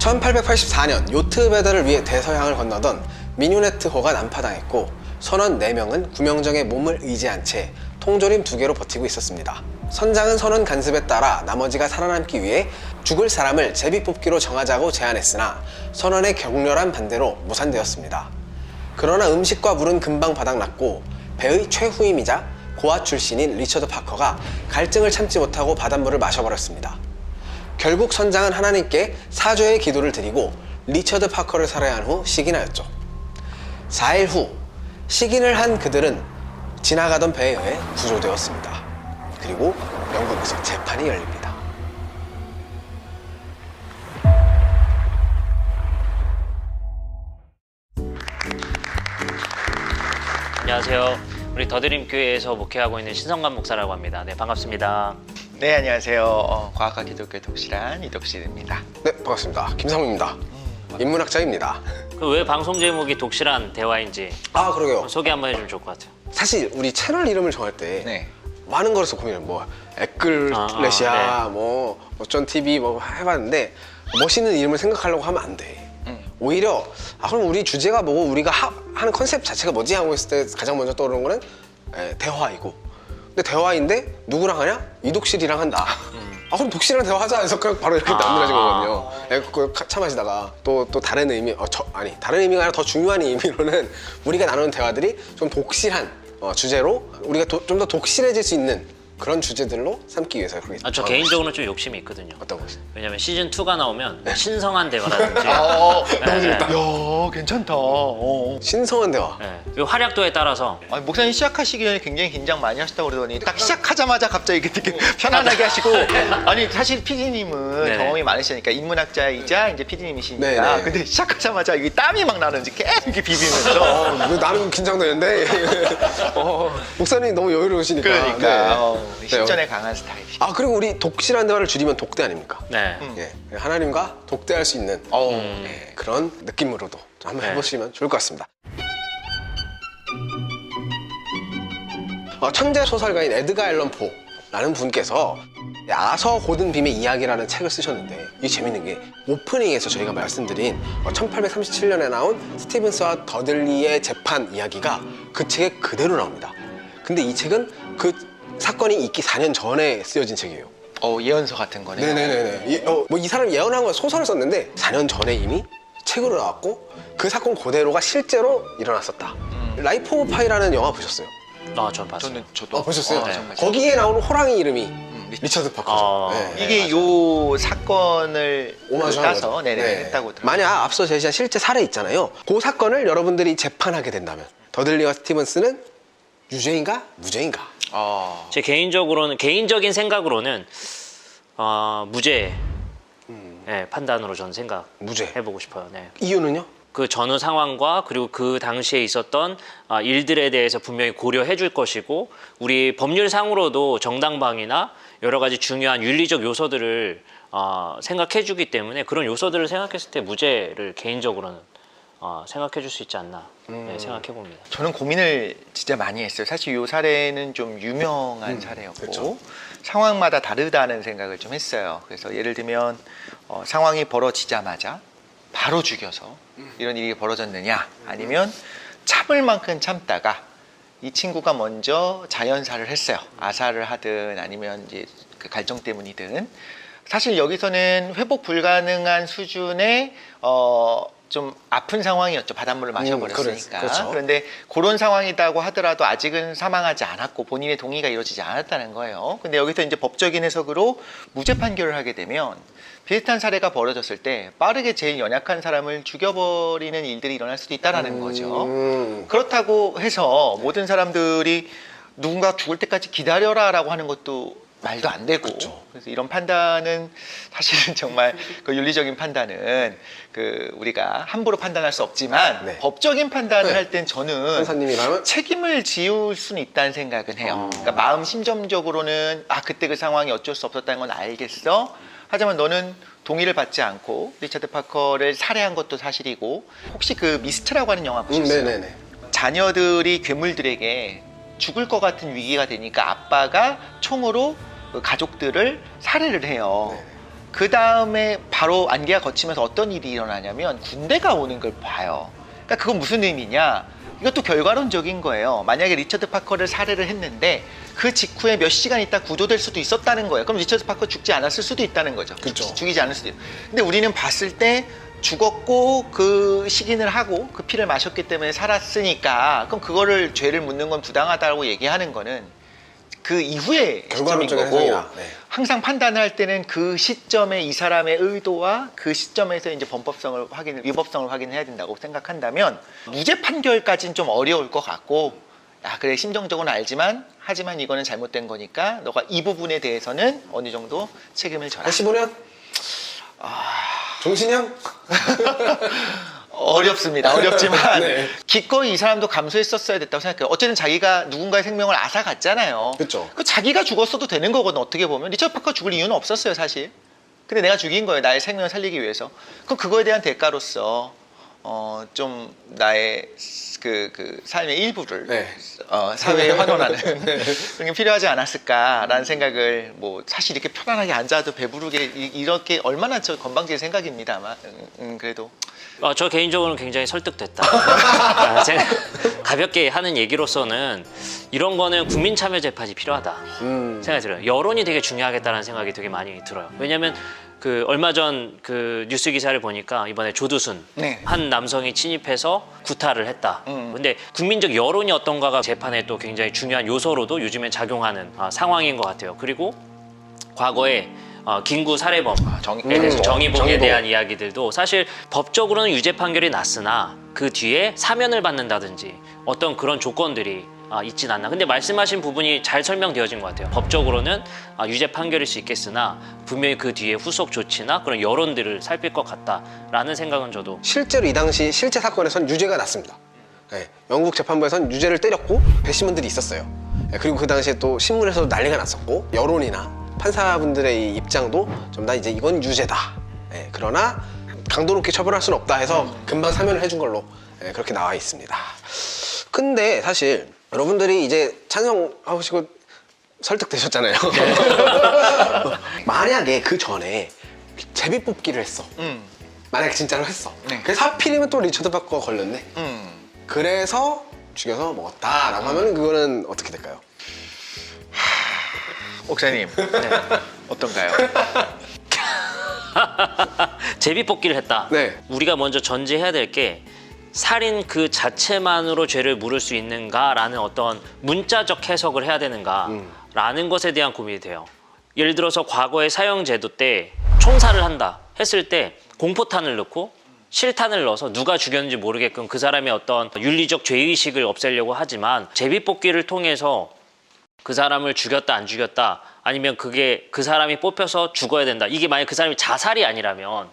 1884년 요트 배달을 위해 대서양을 건너던 미뉴네트호가 난파당했고 선원 4명은 구명정의 몸을 의지한 채 통조림 2개로 버티고 있었습니다. 선장은 선원 간습에 따라 나머지가 살아남기 위해 죽을 사람을 제비뽑기로 정하자고 제안했으나 선원의 격렬한 반대로 무산되었습니다. 그러나 음식과 물은 금방 바닥났고 배의 최후임이자 고아 출신인 리처드 파커가 갈증을 참지 못하고 바닷물을 마셔버렸습니다. 결국 선장은 하나님께 사죄의 기도를 드리고 리처드 파커를 살해한 후 식인하였죠. 4일 후 식인을 한 그들은 지나가던 배에 의해 구조되었습니다. 그리고 영국에서 재판이 열립니다. 안녕하세요. 우리 더드림교회에서 목회하고 있는 신성관 목사라고 합니다. 네, 반갑습니다. 네, 안녕하세요. 과학과 기독교 독실한 이덕실입니다. 네, 반갑습니다. 김상무입니다. 인문학자입니다. 왜 방송 제목이 독실한 대화인지 그러게요. 소개 한번 해주면 좋을 것 같아요. 사실 우리 채널 이름을 정할 때 네. 많은 거에서 고민을 에클레시아, 어쩐 TV 해봤는데 멋있는 이름을 생각하려고 하면 안 돼. 오히려 그럼 우리 주제가 뭐고 우리가 하는 컨셉 자체가 뭐지 하고 있을 때 가장 먼저 떠오르는 거는 대화이고, 근데 대화인데 누구랑 하냐? 이독실이랑 한다. 그럼 독실이랑 대화하자 해서 그냥 바로 이렇게 만들어진 거거든요. 그걸 참 하시다가 또 다른 의미, 다른 의미가 아니라 더 중요한 의미로는 우리가 나누는 대화들이 좀 독실한 주제로 우리가 좀 더 독실해질 수 있는 그런 주제들로 삼기 위해서 그렇게 저 개인적으로는 좀 욕심이 있거든요. 어떤 것이? 왜냐면 시즌 2가 나오면 신성한 대화라든지 너무 재밌다. 야, 괜찮다. 신성한 대화. 이 활약도에 따라서 아니, 목사님 시작하시기 전에 굉장히 긴장 많이 하셨다고 그러더니 딱 시작하자마자 갑자기 이렇게 되게 편안하게 하시고 아니 사실 PD님은 네네. 경험이 많으시니까 인문학자이자 이제 PD님이시니까 네네. 근데 시작하자마자 이게 땀이 막 나는지 계속 이렇게 비비면서 나는 긴장되는데 목사님이 너무 여유로우시니까. 그러니까 네. 실전에 강한 스타일이시. 그리고 우리 독실한 대화를 줄이면 독대 아닙니까? 네. 예, 하나님과 독대할 수 있는 그런 느낌으로도 한번 해보시면 좋을 것 같습니다. 천재 소설가인 에드가 앨런 포라는 분께서 아서 고든 빔의 이야기라는 책을 쓰셨는데, 이게 재밌는 게 오프닝에서 저희가 말씀드린 1837년에 나온 스티븐스와 더들리의 재판 이야기가 그 책에 그대로 나옵니다. 근데 이 책은 그 사건이 있기 4년 전에 쓰여진 책이에요. 예언서 같은 거네요. 네네네. 이 사람이 예언한 건 소설을 썼는데 4년 전에 이미 책으로 나왔고 그 사건 그대로가 실제로 일어났었다. 라이프 오브 파이라는 영화 보셨어요? 전 봤어요. 저도 보셨어요? 정말 거기에 나오는 호랑이 이름이 리처드 파커죠. 이게 요 사건을 오마주한 따서 거죠. 했다고 들었어요. 만약 앞서 제시한 실제 사례 있잖아요. 그 사건을 여러분들이 재판하게 된다면 더들리와 스티븐스는 유죄인가 무죄인가? 제 개인적인 생각으로는 무죄 판단으로 저는 무죄. 생각해보고 싶어요. 네. 이유는요? 그 전후 상황과 그리고 그 당시에 있었던 일들에 대해서 분명히 고려해 줄 것이고, 우리 법률상으로도 정당방위나 여러 가지 중요한 윤리적 요소들을 생각해 주기 때문에 그런 요소들을 생각했을 때 무죄를 개인적으로는 생각해 줄 수 있지 않나 생각해 봅니다. 저는 고민을 진짜 많이 했어요. 사실 이 사례는 좀 유명한 사례였고 그렇죠. 상황마다 다르다는 생각을 좀 했어요. 그래서 예를 들면 상황이 벌어지자마자 바로 죽여서 이런 일이 벌어졌느냐, 아니면 참을 만큼 참다가 이 친구가 먼저 자연사를 했어요. 아사를 하든 아니면 이제 그 갈증 때문이든. 사실 여기서는 회복 불가능한 수준의 좀 아픈 상황이었죠. 바닷물을 마셔버렸으니까. 그렇죠. 그런데 그런 상황이라고 하더라도 아직은 사망하지 않았고 본인의 동의가 이루어지지 않았다는 거예요. 근데 여기서 이제 법적인 해석으로 무죄 판결을 하게 되면 비슷한 사례가 벌어졌을 때 빠르게 제일 연약한 사람을 죽여버리는 일들이 일어날 수도 있다는 거죠. 그렇다고 해서 모든 사람들이 누군가 죽을 때까지 기다려라 라고 하는 것도 말도 안 되고. 그렇죠. 그래서 이런 판단은 사실은 정말 그 윤리적인 판단은 우리가 함부로 판단할 수 없지만 법적인 판단을 할 땐 저는 판사님이라면 책임을 지울 수는 있다는 생각은 해요. 그러니까 마음 심정적으로는 그때 그 상황이 어쩔 수 없었다는 건 알겠어. 하지만 너는 동의를 받지 않고 리처드 파커를 살해한 것도 사실이고, 혹시 그 미스트라고 하는 영화 보셨어요? 네네네. 자녀들이 괴물들에게 죽을 것 같은 위기가 되니까 아빠가 총으로 그 가족들을 살해를 해요. 그 다음에 바로 안개가 걷히면서 어떤 일이 일어나냐면 군대가 오는 걸 봐요. 그러니까 그건 무슨 의미냐? 이것도 결과론적인 거예요. 만약에 리처드 파커를 살해를 했는데 그 직후에 몇 시간 있다 구조될 수도 있었다는 거예요. 그럼 리처드 파커 죽지 않았을 수도 있다는 거죠. 그쵸. 죽이지 않을 수도 있어요. 근데 우리는 봤을 때 죽었고 그 식인을 하고 그 피를 마셨기 때문에 살았으니까 그럼 그거를 죄를 묻는 건 부당하다고 얘기하는 거는 그 이후의 시점인 결과론적인 거고 해석이라. 네. 항상 판단을 할 때는 그 시점에 이 사람의 의도와 그 시점에서 이제 위법성을 확인해야 된다고 생각한다면 무죄 판결까지는 좀 어려울 것 같고 야 그래 심정적으로는 알지만 하지만 이거는 잘못된 거니까 너가 이 부분에 대해서는 어느 정도 책임을 져라. 85년? 종신형? 어렵습니다. 어렵지만 네. 기꺼이 이 사람도 감수했었어야 됐다고 생각해요. 어쨌든 자기가 누군가의 생명을 앗아갔잖아요. 그쵸. 그 자기가 죽었어도 되는 거거든. 어떻게 보면 리처드 파커 죽을 이유는 없었어요, 사실. 근데 내가 죽인 거예요. 나의 생명을 살리기 위해서. 그럼 그거에 대한 대가로서 좀 나의 그 삶의 일부를 네. 사회에 환원하는 그런 게 필요하지 않았을까라는 생각을 뭐 사실 이렇게 편안하게 앉아도 배부르게 이렇게 얼마나 저 건방진 생각입니다만 그래도 저 개인적으로는 굉장히 설득됐다. 제가 가볍게 하는 얘기로서는 이런 거는 국민 참여 재판이 필요하다 생각이 들어요. 여론이 되게 중요하겠다는 생각이 되게 많이 들어요. 왜냐하면 그 얼마 전 그 뉴스 기사를 보니까 이번에 조두순 네. 한 남성이 침입해서 구타를 했다. 근데 국민적 여론이 어떤가가 재판에 또 굉장히 중요한 요소로도 요즘에 작용하는 상황인 것 같아요. 그리고 과거에 김구 살해범에 대해서 정의봉에 정의봉. 대한 이야기들도 사실 법적으로는 유죄 판결이 났으나 그 뒤에 사면을 받는다든지 어떤 그런 조건들이 있진 않나. 근데 말씀하신 부분이 잘 설명되어진 것 같아요. 법적으로는 유죄 판결일 수 있겠으나 분명히 그 뒤에 후속 조치나 그런 여론들을 살필 것 같다라는 생각은 저도. 실제로 이 당시 실제 사건에선 유죄가 났습니다. 네, 영국 재판부에선 유죄를 때렸고 배심원들이 있었어요. 네, 그리고 그 당시에 또 신문에서도 난리가 났었고 여론이나 판사분들의 이 입장도 좀 다 이제 이건 유죄다. 네, 그러나 강도 높게 처벌할 수는 없다 해서 금방 사면을 해준 걸로 그렇게 나와 있습니다. 근데 사실 여러분들이 이제 찬성하시고 설득되셨잖아요. 만약에 그 전에 제비뽑기를 했어. 만약에 진짜로 했어. 네. 그래서 하필이면 또 리처드 파커가 걸렸네. 그래서 죽여서 먹었다라고 하면 그거는 어떻게 될까요? 옥사님 어떤가요? 제비뽑기를 했다. 네. 우리가 먼저 전제해야 될 게 살인 그 자체만으로 죄를 물을 수 있는가라는 어떤 문자적 해석을 해야 되는가라는 것에 대한 고민이 돼요. 예를 들어서 과거의 사형 제도 때 총살을 한다 했을 때 공포탄을 넣고 실탄을 넣어서 누가 죽였는지 모르게끔 그 사람의 어떤 윤리적 죄의식을 없애려고 하지만 제비뽑기를 통해서 그 사람을 죽였다 안 죽였다 아니면 그게 그 사람이 뽑혀서 죽어야 된다. 이게 만약 그 사람이 자살이 아니라면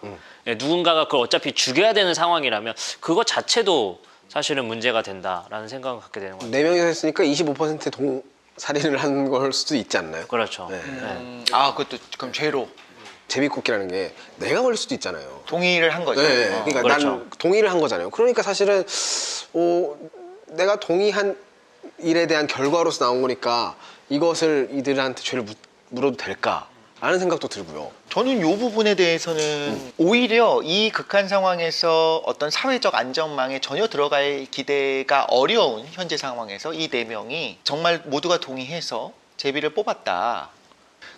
누군가가 그걸 어차피 죽여야 되는 상황이라면 그거 자체도 사실은 문제가 된다라는 생각을 갖게 되는 거예요. 4명이서 했으니까 25% 동살인을 한 걸 수도 있지 않나요? 그렇죠. 네. 네. 그것도 그럼 죄로 제비뽑기라는 게 내가 걸릴 수도 있잖아요. 동의를 한 거죠. 네, 그러니까 그렇죠. 난 동의를 한 거잖아요. 그러니까 사실은 내가 동의한 일에 대한 결과로서 나온 거니까 이것을 이들한테 죄를 물어도 될까? 라는 생각도 들고요. 저는 이 부분에 대해서는 오히려 이 극한 상황에서 어떤 사회적 안전망에 전혀 들어갈 기대가 어려운 현재 상황에서 이 4명이 정말 모두가 동의해서 제비를 뽑았다.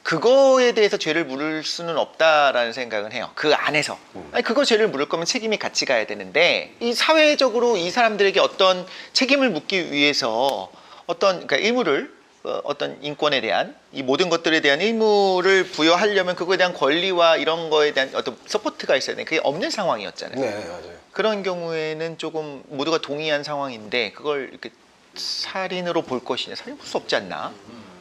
그거에 대해서 죄를 물을 수는 없다라는 생각은 해요. 그 안에서. 아니, 그거 죄를 물을 거면 책임이 같이 가야 되는데 이 사회적으로 이 사람들에게 어떤 책임을 묻기 위해서 그러니까 의무를 어떤 인권에 대한 이 모든 것들에 대한 의무를 부여하려면 그거에 대한 권리와 이런 거에 대한 어떤 서포트가 있어야 돼. 그게 없는 상황이었잖아요. 네, 맞아요. 그런 경우에는 조금 모두가 동의한 상황인데 그걸 이렇게 살인으로 볼 것이냐, 살인 볼 수 없지 않나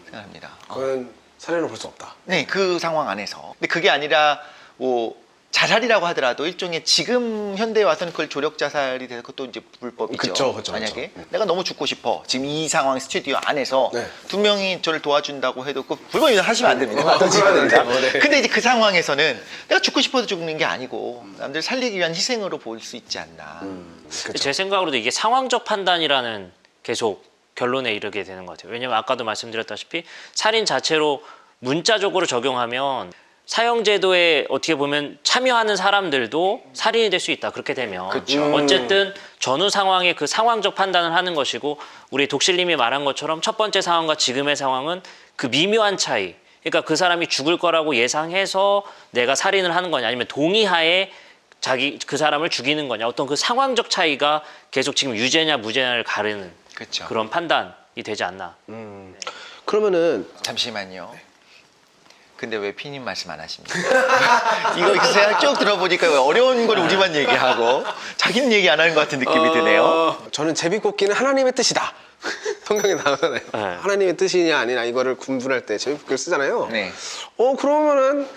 생각합니다. 그건 살인을 볼 수 없다. 네, 그 상황 안에서. 근데 그게 아니라 뭐 자살이라고 하더라도 일종의 지금 현대에 와서는 그걸 조력 자살이 돼서 그것도 이제 불법이죠. 그쵸. 만약에 내가 너무 죽고 싶어. 지금 이 상황 스튜디오 안에서 네. 2명이 저를 도와준다고 해도 그 불법이 하시면 안 됩니다. 네. 근데 이제 그 상황에서는 내가 죽고 싶어서 죽는 게 아니고 남들 살리기 위한 희생으로 볼 수 있지 않나. 그렇죠. 제 생각으로도 이게 상황적 판단이라는 계속 결론에 이르게 되는 것 같아요. 왜냐면 아까도 말씀드렸다시피 살인 자체로 문자적으로 적용하면 사형제도에 어떻게 보면 참여하는 사람들도 살인이 될 수 있다. 그렇게 되면 그쵸. 어쨌든 전후 상황의 그 상황적 판단을 하는 것이고 우리 독실님이 말한 것처럼 첫 번째 상황과 지금의 상황은 그 미묘한 차이. 그러니까 그 사람이 죽을 거라고 예상해서 내가 살인을 하는 거냐 아니면 동의하에 그 사람을 죽이는 거냐 어떤 그 상황적 차이가 계속 지금 유죄냐 무죄냐를 가르는 그렇죠. 그런 판단이 되지 않나. 그러면은 잠시만요. 근데 왜 피님 말씀 안 하십니까? 이거 제가 쭉 들어보니까 왜 어려운 걸 우리만 얘기하고 자기는 얘기 안 하는 것 같은 느낌이 드네요. 저는 제비뽑기는 하나님의 뜻이다. 성경에 나오잖아요. 네. 하나님의 뜻이냐 아니냐 이거를 군분할 때 제비뽑기를 쓰잖아요. 네. 그러면은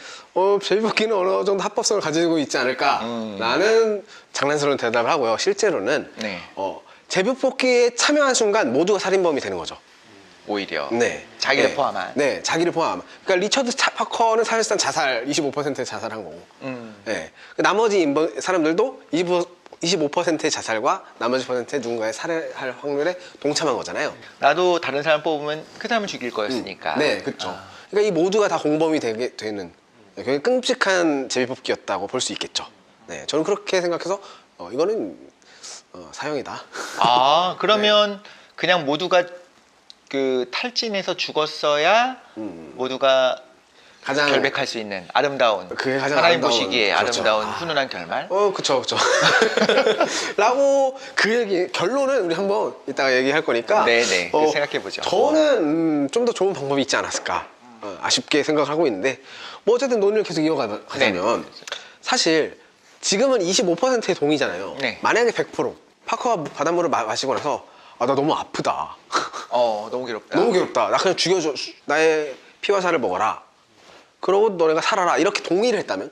제비뽑기는 어느 정도 합법성을 가지고 있지 않을까? 라는 장난스러운 대답을 하고요. 실제로는 네. 제비뽑기에 참여한 순간 모두가 살인범이 되는 거죠. 오히려 네. 자기를 네. 포함한. 네, 자기를 포함. 그러니까 리처드 파커는 사실상 자살 25%의 자살한 거고. 네. 나머지 사람들도 25%의 자살과 나머지 %의 누군가의 살해할 확률에 동참한 거잖아요. 나도 다른 사람 뽑으면 그 사람을 죽일 거였으니까. 네, 그렇죠. 그러니까 이 모두가 다 공범이 되게 되는 굉장히 끔찍한 제비뽑기였다고 볼 수 있겠죠. 네, 저는 그렇게 생각해서 이거는 사형이다. 아, 그러면 그냥 모두가 그 탈진해서 죽었어야 모두가 가장 결백할 수 있는 아름다운 그게 가장 하나님 아름다운, 보시기에 그렇죠. 아름다운 훈훈한 결말. 그쵸. 라고 그 얘기, 결론은 우리 한번 이따가 얘기할 거니까. 네네. 생각해보죠. 저는 좀 더 좋은 방법이 있지 않았을까. 아쉽게 생각을 하고 있는데, 뭐 어쨌든 논의를 계속 이어가자면, 사실 지금은 25%의 동의잖아요. 네. 만약에 100% 파커가 바닷물을 마시고 나서, 나 너무 아프다. 너무 괴롭다. 너무 괴롭다. 나 그냥 죽여줘. 나의 피와 살을 먹어라. 그러고 너네가 살아라. 이렇게 동의를 했다면?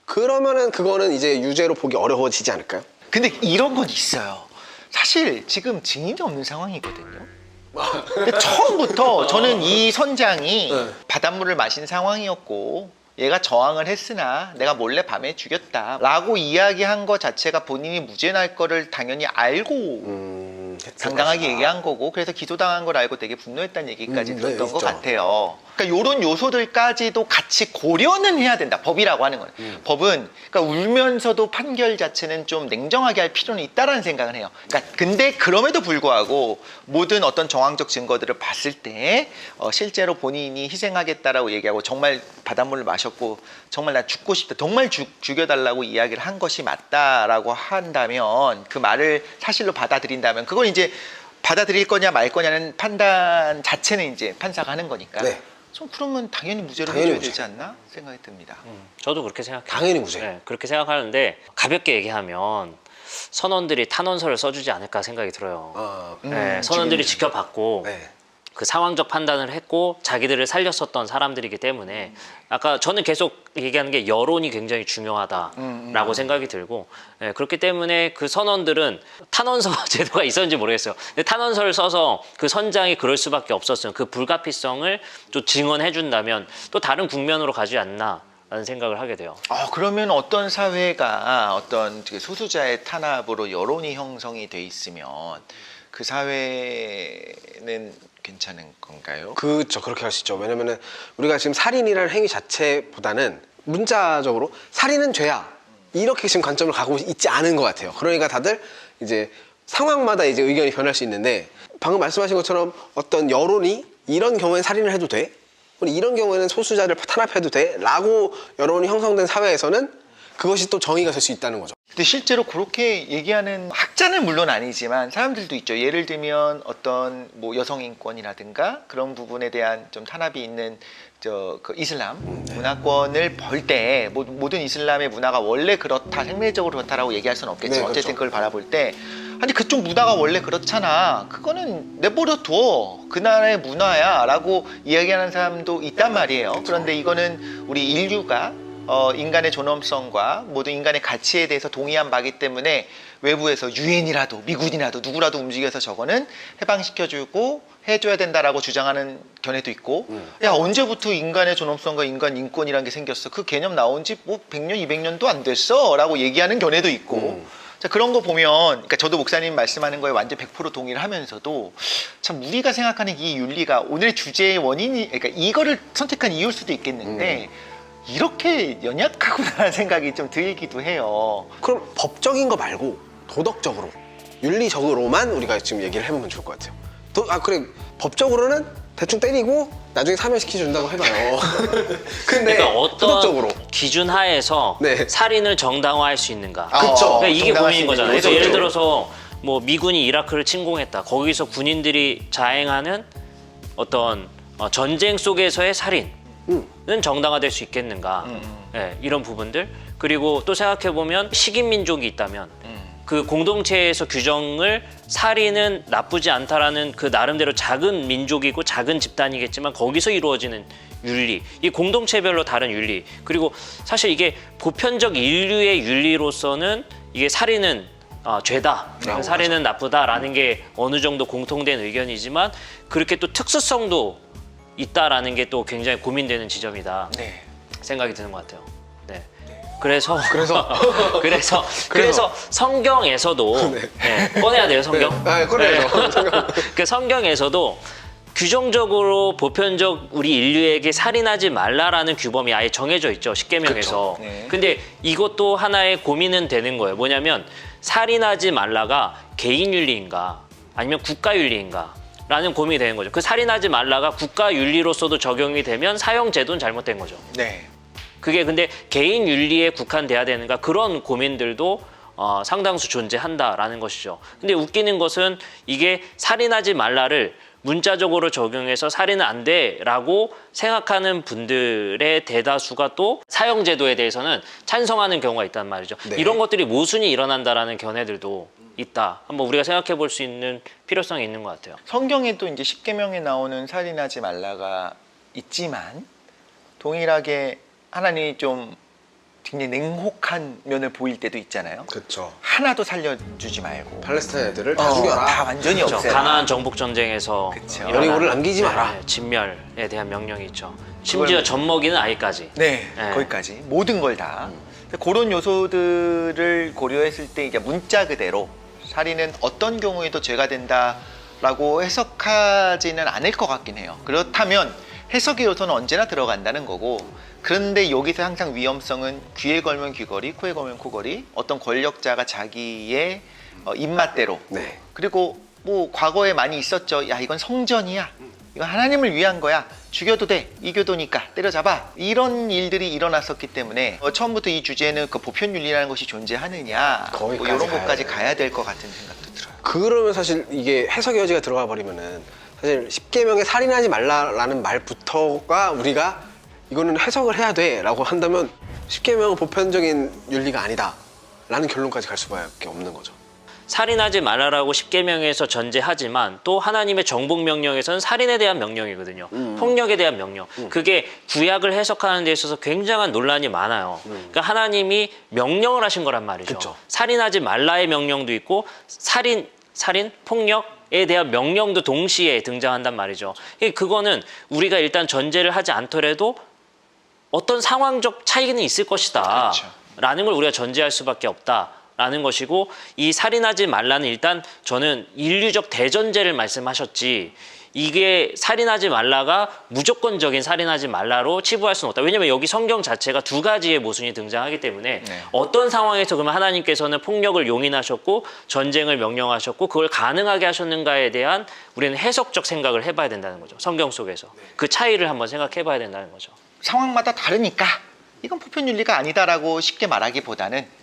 그러면은 그거는 이제 유죄로 보기 어려워지지 않을까요? 근데 이런 건 있어요. 사실 지금 증인이 없는 상황이거든요. 근데 처음부터 저는 이 선장이 네. 바닷물을 마신 상황이었고 얘가 저항을 했으나 내가 몰래 밤에 죽였다 라고 이야기한 것 자체가 본인이 무죄 날 거를 당연히 알고 당당하게 얘기한 거고 그래서 기소당한 걸 알고 되게 분노했다는 얘기까지 네, 들었던 것 있죠. 같아요. 그러니까 이런 요소들까지도 같이 고려는 해야 된다. 법이라고 하는 건. 법은 그러니까 울면서도 판결 자체는 좀 냉정하게 할 필요는 있다라는 생각을 해요. 그러니까 근데 그럼에도 불구하고 모든 어떤 정황적 증거들을 봤을 때 실제로 본인이 희생하겠다라고 얘기하고 정말 바닷물을 마셨고 정말 나 죽고 싶다. 정말 죽여달라고 이야기를 한 것이 맞다라고 한다면 그 말을 사실로 받아들인다면 그건 이제 받아들일 거냐 말 거냐는 판단 자체는 이제 판사가 하는 거니까. 네. 좀 그러면 당연히 무죄로 당연히 해줘야 무죄. 되지 않나 생각이 듭니다. 저도 그렇게 생각해요. 당연히 무죄. 네, 그렇게 생각하는데 가볍게 얘기하면 선원들이 탄원서를 써주지 않을까 생각이 들어요. 네, 선원들이 지켜봤고 네. 그 상황적 판단을 했고 자기들을 살렸었던 사람들이기 때문에 아까 저는 계속 얘기하는 게 여론이 굉장히 중요하다라고 생각이 들고 네, 그렇기 때문에 그 선원들은 탄원서 제도가 있었는지 모르겠어요. 근데 탄원서를 써서 그 선장이 그럴 수밖에 없었어요. 그 불가피성을 또 증언해 준다면 또 다른 국면으로 가지 않나 라는 생각을 하게 돼요. 그러면 어떤 사회가 어떤 소수자의 탄압으로 여론이 형성이 돼 있으면 그 사회는 괜찮은 건가요? 그렇죠. 그렇게 할 수 있죠. 왜냐면은 우리가 지금 살인이라는 행위 자체보다는 문자적으로 살인은 죄야. 이렇게 지금 관점을 가고 있지 않은 것 같아요. 그러니까 다들 이제 상황마다 이제 의견이 변할 수 있는데 방금 말씀하신 것처럼 어떤 여론이 이런 경우엔 살인을 해도 돼? 이런 경우에는 소수자를 탄압해도 돼? 라고 여론이 형성된 사회에서는 그것이 또 정의가 될 수 있다는 거죠. 근데 실제로 그렇게 얘기하는 학자는 물론 아니지만 사람들도 있죠. 예를 들면 어떤 뭐 여성 인권이라든가 그런 부분에 대한 좀 탄압이 있는 그 이슬람 문화권을 볼 때 모든 이슬람의 문화가 원래 그렇다, 생리적으로 그렇다라고 얘기할 수는 없겠지만 네, 어쨌든 그렇죠. 그걸 바라볼 때 아니 그쪽 문화가 원래 그렇잖아. 그거는 내버려 둬. 그 나라의 문화야 라고 이야기하는 사람도 있단 말이에요. 그런데 이거는 우리 인류가 인간의 존엄성과 모든 인간의 가치에 대해서 동의한 바기 때문에 외부에서 유엔이라도 미군이라도 누구라도 움직여서 저거는 해방시켜주고 해줘야 된다라고 주장하는 견해도 있고 야 언제부터 인간의 존엄성과 인간 인권이라는 게 생겼어? 그 개념 나온 지 뭐 100년 200년도 안 됐어 라고 얘기하는 견해도 있고 자, 그런 거 보면 그러니까 저도 목사님 말씀하는 거에 완전 100% 동의를 하면서도 참 우리가 생각하는 이 윤리가 오늘 주제의 원인이 그러니까 이거를 선택한 이유일 수도 있겠는데 이렇게 연약하구나라는 생각이 좀 들기도 해요. 그럼 법적인 거 말고 도덕적으로, 윤리적으로만 우리가 지금 얘기를 해보면 좋을 것 같아요. 그래, 법적으로는 대충 때리고 나중에 사면시켜준다고 해봐요. 근데 그러니까 어떤 도덕적으로. 기준 하에서 네. 살인을 정당화할 수 있는가? 그쵸. 그러니까 이게 정당할 고민인 수 거잖아요. 있는 그러니까 예를 거죠. 들어서 뭐 미군이 이라크를 침공했다. 거기서 군인들이 자행하는 어떤 전쟁 속에서의 살인은 정당화될 수 있겠는가? 예, 이런 부분들. 그리고 또 생각해 보면 식인 민족이 있다면 그 공동체에서 규정을 살인은 나쁘지 않다라는 그 나름대로 작은 민족이고 작은 집단이겠지만 거기서 이루어지는 윤리, 이 공동체별로 다른 윤리, 그리고 사실 이게 보편적 인류의 윤리로서는 이게 살인은 죄다, 살인은 나쁘다라는 게 어느 정도 공통된 의견이지만 그렇게 또 특수성도 있다라는 게 또 굉장히 고민되는 지점이다 네. 생각이 드는 것 같아요. 네. 그래서 그래서 성경에서도 네, 꺼내야 돼요 성경. 네, 꺼내야죠. 성경. 그 성경에서도 규정적으로 보편적 우리 인류에게 살인하지 말라라는 규범이 아예 정해져 있죠 십계명에서. 그쵸. 네. 근데 이것도 하나의 고민은 되는 거예요. 뭐냐면 살인하지 말라가 개인 윤리인가 아니면 국가 윤리인가? 라는 고민이 되는 거죠. 그 살인하지 말라가 국가 윤리로서도 적용이 되면 사형 제도는 잘못된 거죠. 네. 그게 근데 개인 윤리에 국한돼야 되는가 그런 고민들도 상당수 존재한다라는 것이죠. 근데 웃기는 것은 이게 살인하지 말라를 문자적으로 적용해서 살인은 안 돼라고 생각하는 분들의 대다수가 또 사형제도에 대해서는 찬성하는 경우가 있단 말이죠. 네. 이런 것들이 모순이 일어난다라는 견해들도 있다. 한번 우리가 생각해 볼 수 있는 필요성이 있는 것 같아요. 성경에도 이제 십계명에 나오는 살인하지 말라가 있지만 동일하게 하나님이 좀 굉장히 냉혹한 면을 보일 때도 있잖아요. 그렇죠. 하나도 살려주지 말고 팔레스타인 애들을 다 죽여라. 다 완전히 그렇죠. 없애라. 가나안 정복 전쟁에서 그쵸. 일어난 어린이를 남기지 마라. 진멸에 대한 명령이 있죠. 심지어 젖먹이는 아이까지. 네, 네. 거기까지 모든 걸 다. 그런 요소들을 고려했을 때 이제 문자 그대로 살인은 어떤 경우에도 죄가 된다라고 해석하지는 않을 것 같긴 해요. 그렇다면 해석의 요소는 언제나 들어간다는 거고, 그런데 여기서 항상 위험성은 귀에 걸면 귀걸이, 코에 걸면 코걸이, 어떤 권력자가 자기의 입맛대로. 네. 그리고 뭐 과거에 많이 있었죠. 야, 이건 성전이야. 이건 하나님을 위한 거야. 죽여도 돼. 이교도니까 때려잡아. 이런 일들이 일어났었기 때문에 처음부터 이 주제는 그 보편윤리라는 것이 존재하느냐, 뭐 거기까지 이런 가야 것까지 돼요. 가야 될 것 같은 생각도 들어요. 그러면 사실 이게 해석의 여지가 들어가 버리면은 사실 십계명에 살인하지 말라라는 말부터가 우리가 이거는 해석을 해야 돼라고 한다면 십계명은 보편적인 윤리가 아니다라는 결론까지 갈 수밖에 없는 거죠. 살인하지 말라라고 십계명에서 전제하지만 또 하나님의 정복 명령에서는 살인에 대한 명령이거든요. 폭력에 대한 명령. 그게 구약을 해석하는 데 있어서 굉장한 논란이 많아요. 그러니까 하나님이 명령을 하신 거란 말이죠. 그쵸. 살인하지 말라의 명령도 있고 살인, 폭력에 대한 명령도 동시에 등장한단 말이죠. 그거는 우리가 일단 전제를 하지 않더라도 어떤 상황적 차이는 있을 것이다. 그렇죠. 라는 걸 우리가 전제할 수밖에 없다. 라는 것이고, 이 살인하지 말라는 일단 저는 인류적 대전제를 말씀하셨지, 이게 살인하지 말라가 무조건적인 살인하지 말라로 치부할 수는 없다. 왜냐면 여기 성경 자체가 두 가지의 모순이 등장하기 때문에 네. 어떤 상황에서 그러면 하나님께서는 폭력을 용인하셨고 전쟁을 명령하셨고 그걸 가능하게 하셨는가에 대한 우리는 해석적 생각을 해봐야 된다는 거죠. 성경 속에서. 그 차이를 한번 생각해 봐야 된다는 거죠. 상황마다 다르니까 이건 보편윤리가 아니다라고 쉽게 말하기보다는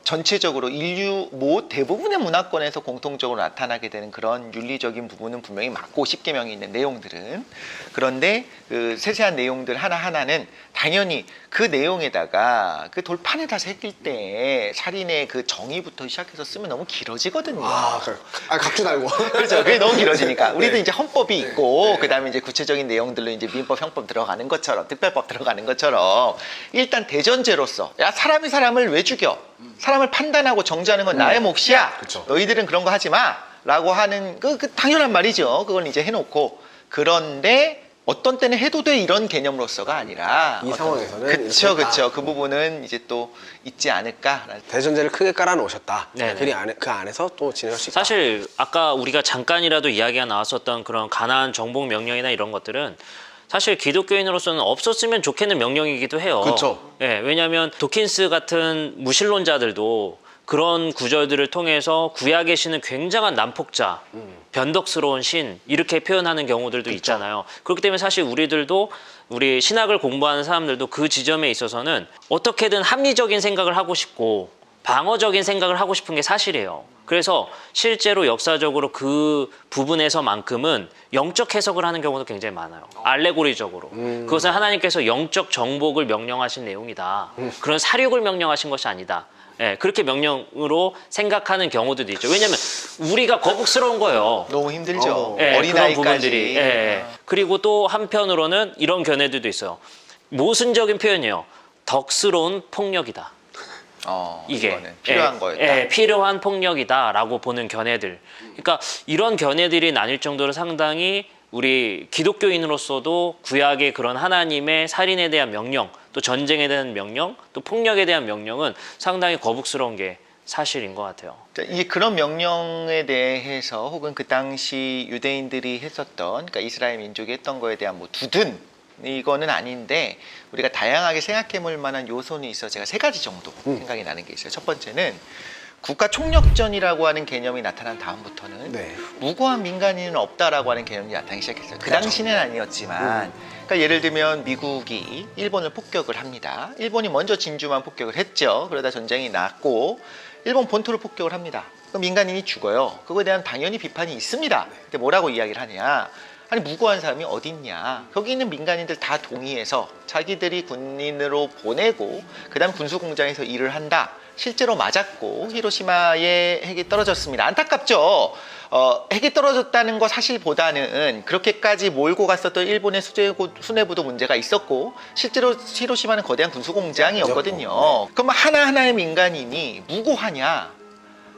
전체적으로 인류 대부분의 문화권에서 공통적으로 나타나게 되는 그런 윤리적인 부분은 분명히 맞고 십계명에 있는 내용들은, 그런데 그 세세한 내용들 하나하나는 당연히 그 내용에다가 그 돌판에다 새길 때 살인의 그 정의부터 시작해서 쓰면 너무 길어지거든요. 각주 달고. 그렇죠. 그게 너무 길어지니까 우리도 네. 이제 헌법이 있고 그다음에 이제 구체적인 내용들로 이제 민법, 형법 들어가는 것처럼, 특별법 들어가는 것처럼 일단 대전제로서, 야, 사람이 사람을 왜 죽여? 사람을 판단하고 정죄하는 건 나의 몫이야. 그쵸. 너희들은 그런 거 하지 마라고 하는 그 당연한 말이죠. 그건 이제 해놓고, 그런데 어떤 때는 해도 돼 이런 개념으로서가 아니라 이 상황에서는 그쵸, 이렇게 그쵸. 그 부분은 이제 또 있지 않을까. 대전제를 크게 깔아 놓으셨다. 네네. 그 안에서 또 진행할 수 있다. 사실 아까 우리가 잠깐이라도 이야기가 나왔었던 그런 가나안 정복 명령이나 이런 것들은 사실 기독교인으로서는 없었으면 좋겠는 명령이기도 해요. 그쵸. 예, 왜냐하면 도킨스 같은 무신론자들도 그런 구절들을 통해서 구약의 신은 굉장한 난폭자, 변덕스러운 신 이렇게 표현하는 경우들도 있잖아요. 그렇기 때문에 사실 우리들도 우리 신학을 공부하는 사람들도 그 지점에 있어서는 어떻게든 합리적인 생각을 하고 싶고 방어적인 생각을 하고 싶은 게 사실이에요. 그래서 실제로 역사적으로 그 부분에서만큼은 영적 해석을 하는 경우도 굉장히 많아요. 알레고리적으로. 그것은 하나님께서 영적 정복을 명령하신 내용이다. 그런 사륙을 명령하신 것이 아니다. 예, 그렇게 명령으로 생각하는 경우들도 있죠. 왜냐하면 우리가 거북스러운 거예요. 너무 힘들죠. 예, 그런 어린아이까지. 부분들이. 예. 그리고 또 한편으로는 이런 견해들도 있어요. 모순적인 표현이에요. 덕스러운 폭력이다. 이게 이거는 필요한 거였다. 예, 필요한 폭력이다라고 보는 견해들. 그러니까 이런 견해들이 나뉠 정도로 상당히 우리 기독교인으로서도 구약의 그런 하나님의 살인에 대한 명령, 또 전쟁에 대한 명령, 또 폭력에 대한 명령은 상당히 거북스러운 게 사실인 것 같아요. 이제 그런 명령에 대해서 혹은 그 당시 유대인들이 했었던, 그러니까 이스라엘 민족이 했던 거에 대한 뭐 두둔 이거는 아닌데 우리가 다양하게 생각해 볼 만한 요소는 있어. 제가 3가지 정도 생각이 나는 게 있어요. 첫 번째는 국가 총력전이라고 하는 개념이 나타난 다음부터는 네. 무고한 민간인은 없다라고 하는 개념이 나타나기 시작했어요. 그 그렇죠. 당시는 아니었지만 그러니까 예를 들면 미국이 일본을 폭격을 합니다. 일본이 먼저 진주만 폭격을 했죠. 그러다 전쟁이 났고 일본 본토를 폭격을 합니다. 그럼 민간인이 죽어요. 그거에 대한 당연히 비판이 있습니다. 근데 뭐라고 이야기를 하냐? 아니 무고한 사람이 어디 있냐? 거기 있는 민간인들 다 동의해서 자기들이 군인으로 보내고 그다음 군수공장에서 일을 한다. 실제로 맞았고 히로시마에 핵이 떨어졌습니다. 안타깝죠. 핵이 떨어졌다는 거 사실보다는 그렇게까지 몰고 갔었던 일본의 수뇌부도 문제가 있었고 실제로 히로시마는 거대한 군수공장이었거든요. 그럼 하나하나의 민간인이 무고하냐?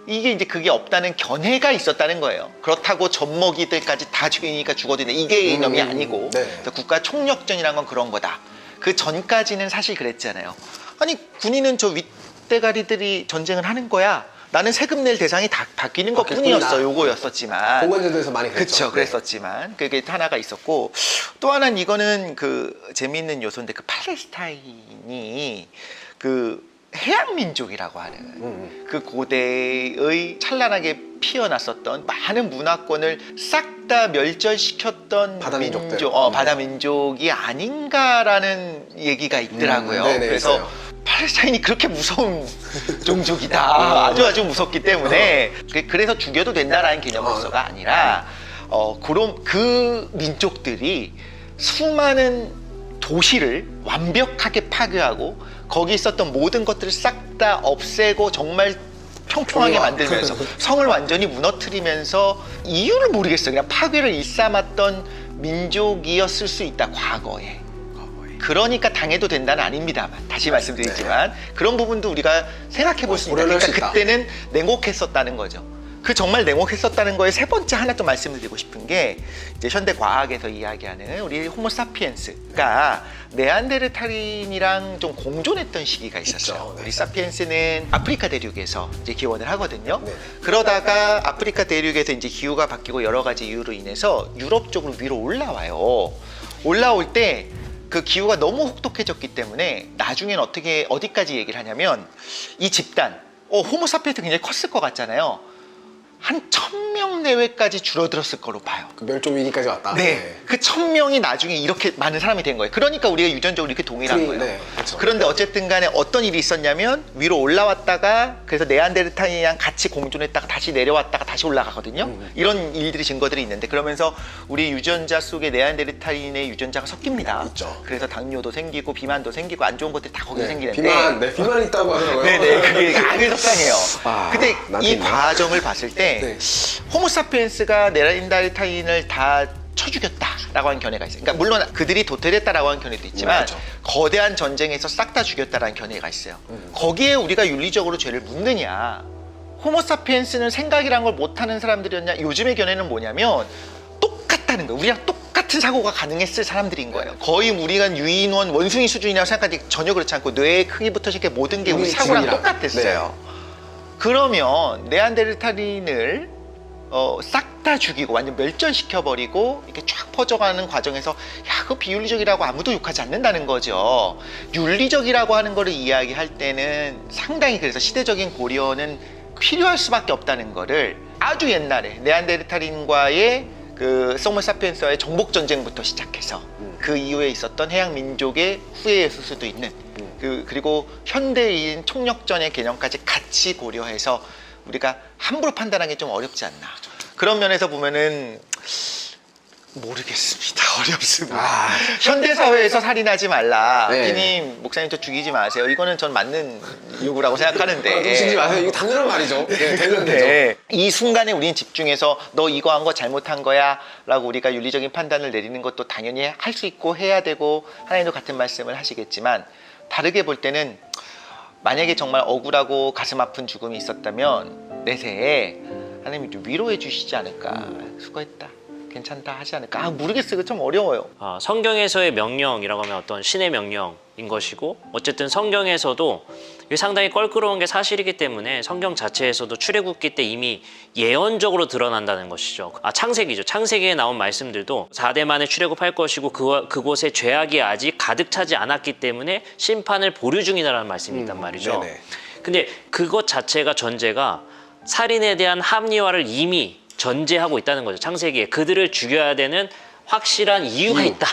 이게 이제 그게 없다는 견해가 있었다는 거예요. 그렇다고 젖먹이들까지 다 죽이니까 죽어도 돼. 이게 개념이 아니고 네. 그래서 국가 총력전이란 건 그런 거다. 그 전까지는 사실 그랬잖아요. 아니 군인은 저 윗대가리들이 전쟁을 하는 거야. 나는 세금 낼 대상이 다 바뀌는 것 뿐이었어. 요거였었지만. 공원제도에서 많이 그랬죠. 그렇죠. 그랬었지만 그게 하나가 있었고 또 하나는 이거는 그 재미있는 요소인데 그 팔레스타인이 그 해양 민족이라고 하는 그 고대의 찬란하게 피어났었던 많은 문화권을 싹 다 멸절시켰던 바다 민족들. 민족, 바다 민족이 아닌가라는 얘기가 있더라고요. 네네, 그래서 있어요. 팔레스타인이 그렇게 무서운 종족이다. 아주 무섭기 때문에 그래서 죽여도 된다라는 개념으로서가 아니라 그런 그 민족들이 수많은 도시를 완벽하게 파괴하고 거기 있었던 모든 것들을 싹 다 없애고 정말 평평하게 만들면서 성을 완전히 무너뜨리면서 이유를 모르겠어요. 그냥 파괴를 일삼았던 민족이었을 수 있다. 과거에. 그러니까 당해도 된다는 아닙니다만 다시 말씀드리지만 그런 부분도 우리가 생각해 볼 수 있다. 고려할 수 그러니까 있다. 그때는 냉혹했었다는 거죠. 그 정말 냉혹했었다는 거에 세 번째 하나 또 말씀을 드리고 싶은 게 이제 현대 과학에서 이야기하는 우리 호모사피엔스가 네안데르탈인이랑 좀 공존했던 시기가 있었어요. 있죠. 네. 우리 사피엔스는 아프리카 대륙에서 이제 기원을 하거든요. 네. 그러다가 아프리카 대륙에서 이제 기후가 바뀌고 여러 가지 이유로 인해서 유럽 쪽으로 위로 올라와요. 올라올 때 그 기후가 너무 혹독해졌기 때문에 나중엔 어디까지 얘기를 하냐면 이 집단 호모사피엔스 굉장히 컸을 것 같잖아요. 한 1000명 내외까지 줄어들었을 거로 봐요. 그 멸종 위기까지 왔다. 네. 그 1000명이 나중에 이렇게 많은 사람이 된 거예요. 그러니까 우리가 유전적으로 이렇게 동일한 거예요. 네, 그렇죠. 그런데 어쨌든 간에 어떤 일이 있었냐면 위로 올라왔다가 그래서 네안데르탈인이랑 같이 공존했다가 다시 내려왔다가 다시 올라가거든요. 이런 일들이 증거들이 있는데 그러면서 우리 유전자 속에 네안데르탈인의 유전자가 섞입니다. 있죠. 그래서 당뇨도 생기고 비만도 생기고 안 좋은 것들이 다 거기서 생기는데 비만이 있다고 하더라고요. 네네, 그게 아주 속상해요. 아, 근데 나한테 이 있나? 과정을 봤을 때 네. 호모사피엔스가 네안데르탈인을 다 쳐 죽였다라고 하는 견해가 있어요. 그러니까 물론 그들이 도태됐다라고 하는 견해도 있지만 그렇죠. 거대한 전쟁에서 싹 다 죽였다라는 견해가 있어요. 거기에 우리가 윤리적으로 죄를 묻느냐? 호모사피엔스는 생각이란 걸 못하는 사람들이었냐? 요즘의 견해는 뭐냐면 똑같다는 거예요. 우리랑 똑같은 사고가 가능했을 사람들인 거예요. 거의 우리가 유인원 원숭이 수준이라고 생각하는데 전혀 그렇지 않고 뇌의 크기부터 시작해 모든 게 우리 우리 사고랑 지금이랑. 똑같았어요. 그러면 네안데르탈인을 싹 다 죽이고 완전 멸절시켜버리고 이렇게 쫙 퍼져가는 과정에서 야, 그거 비윤리적이라고 아무도 욕하지 않는다는 거죠. 윤리적이라고 하는 거를 이야기할 때는 상당히 그래서 시대적인 고려는 필요할 수밖에 없다는 거를 아주 옛날에 네안데르탈인과의 그 소모사피엔스와의 정복 전쟁부터 시작해서 그 이후에 있었던 해양 민족의 후예였을 수도 있는 그리고 현대인 총력전의 개념까지 같이 고려해서 우리가 함부로 판단하기 좀 어렵지 않나. 그런 면에서 보면은 모르겠습니다. 어렵습니다. 현대 사회에서 살인하지 말라. 네. 괜히 목사님 저 죽이지 마세요. 이거는 전 맞는 요구라고 생각하는데. 놓치지 마세요. 이거 당연한 말이죠. 네, 되는 되죠. 네. 이 순간에 우리는 집중해서 너 이거 한 거 잘못한 거야 라고 우리가 윤리적인 판단을 내리는 것도 당연히 할 수 있고 해야 되고 하나님도 같은 말씀을 하시겠지만 다르게 볼 때는 만약에 정말 억울하고 가슴 아픈 죽음이 있었다면 내세에 하나님이 좀 위로해 주시지 않을까. 수고했다. 괜찮다 하지 않을까. 모르겠어요. 이거 좀 어려워요. 성경에서의 명령이라고 하면 어떤 신의 명령인 것이고 어쨌든 성경에서도 이게 상당히 껄끄러운 게 사실이기 때문에 성경 자체에서도 출애굽기 때 이미 예언적으로 드러난다는 것이죠. 창세기죠. 창세기에 나온 말씀들도 4대 만에 출애굽할 것이고 그곳에 죄악이 아직 가득 차지 않았기 때문에 심판을 보류 중이라는 말씀이 있단 말이죠. 네네. 근데 그것 자체가 전제가 살인에 대한 합리화를 이미 전제하고 있다는 거죠. 창세기에 그들을 죽여야 되는 확실한 이유가 있다.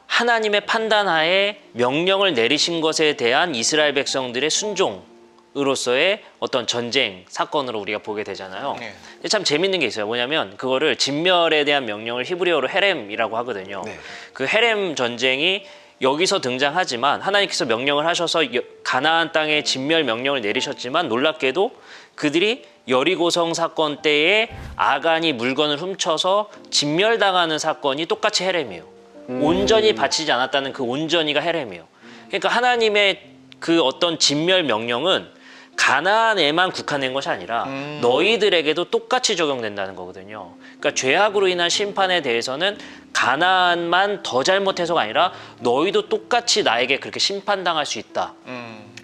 하나님의 판단하에 명령을 내리신 것에 대한 이스라엘 백성들의 순종으로서의 어떤 전쟁 사건으로 우리가 보게 되잖아요. 네. 근데 참 재밌는 게 있어요. 뭐냐면 그거를 진멸에 대한 명령을 히브리어로 헤렘이라고 하거든요. 네. 그 헤렘 전쟁이 여기서 등장하지만 하나님께서 명령을 하셔서 가나안 땅에 진멸 명령을 내리셨지만 놀랍게도 그들이 여리고성 사건 때에 아간이 물건을 훔쳐서 진멸당하는 사건이 똑같이 헤렘이에요. 온전히 바치지 않았다는 그 온전히가 헤렘이에요. 그러니까 하나님의 그 어떤 진멸 명령은 가나안에만 국한된 것이 아니라 너희들에게도 똑같이 적용된다는 거거든요. 그러니까 죄악으로 인한 심판에 대해서는 가나안만 더 잘못해서가 아니라 너희도 똑같이 나에게 그렇게 심판당할 수 있다.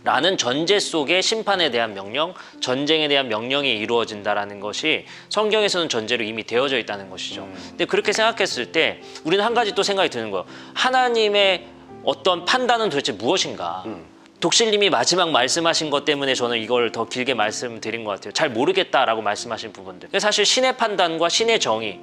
라는 전제 속에 심판에 대한 명령, 전쟁에 대한 명령이 이루어진다라는 것이 성경에서는 전제로 이미 되어져 있다는 것이죠. 근데 그렇게 생각했을 때 우리는 한 가지 또 생각이 드는 거예요. 하나님의 어떤 판단은 도대체 무엇인가? 독실님이 마지막 말씀하신 것 때문에 저는 이걸 더 길게 말씀드린 것 같아요. 잘 모르겠다라고 말씀하신 부분들. 사실 신의 판단과 신의 정의,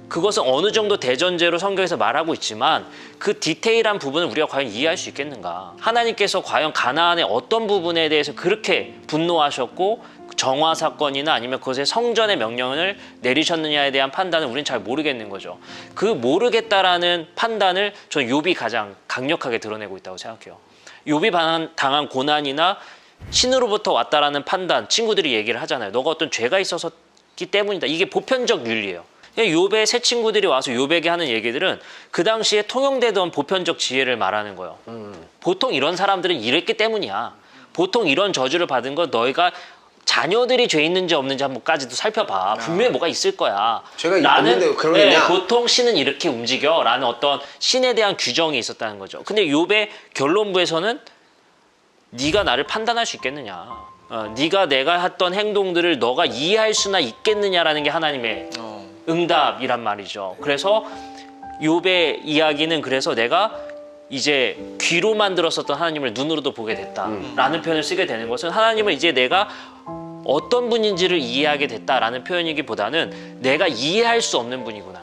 그것은 어느 정도 대전제로 성경에서 말하고 있지만 그 디테일한 부분을 우리가 과연 이해할 수 있겠는가? 하나님께서 과연 가나안의 어떤 부분에 대해서 그렇게 분노하셨고 정화 사건이나 아니면 그것의 성전의 명령을 내리셨느냐에 대한 판단을 우리는 잘 모르겠는 거죠. 그 모르겠다라는 판단을 저는 욥이 가장 강력하게 드러내고 있다고 생각해요. 욥이 당한 고난이나 신으로부터 왔다라는 판단, 친구들이 얘기를 하잖아요. 너가 어떤 죄가 있었기 때문이다. 이게 보편적 윤리예요. 욥의 새 친구들이 와서 욥에게 하는 얘기들은 그 당시에 통용되던 보편적 지혜를 말하는 거예요. 보통 이런 사람들은 이랬기 때문이야. 보통 이런 저주를 받은 건 너희가 자녀들이 죄 있는지 없는지 한번까지도 살펴봐. 분명히 뭐가 있을 거야. 죄가 없는데 그러느냐? 보통 신은 이렇게 움직여 라는 어떤 신에 대한 규정이 있었다는 거죠. 근데 욥의 결론부에서는 네가 나를 판단할 수 있겠느냐. 네가 내가 했던 행동들을 너가 이해할 수나 있겠느냐라는 게 하나님의 응답이란 말이죠. 그래서 욥의 이야기는 그래서 내가 이제 귀로만 들었었던 하나님을 눈으로도 보게 됐다라는 표현을 쓰게 되는 것은 하나님을 이제 내가 어떤 분인지를 이해하게 됐다라는 표현이기보다는 내가 이해할 수 없는 분이구나.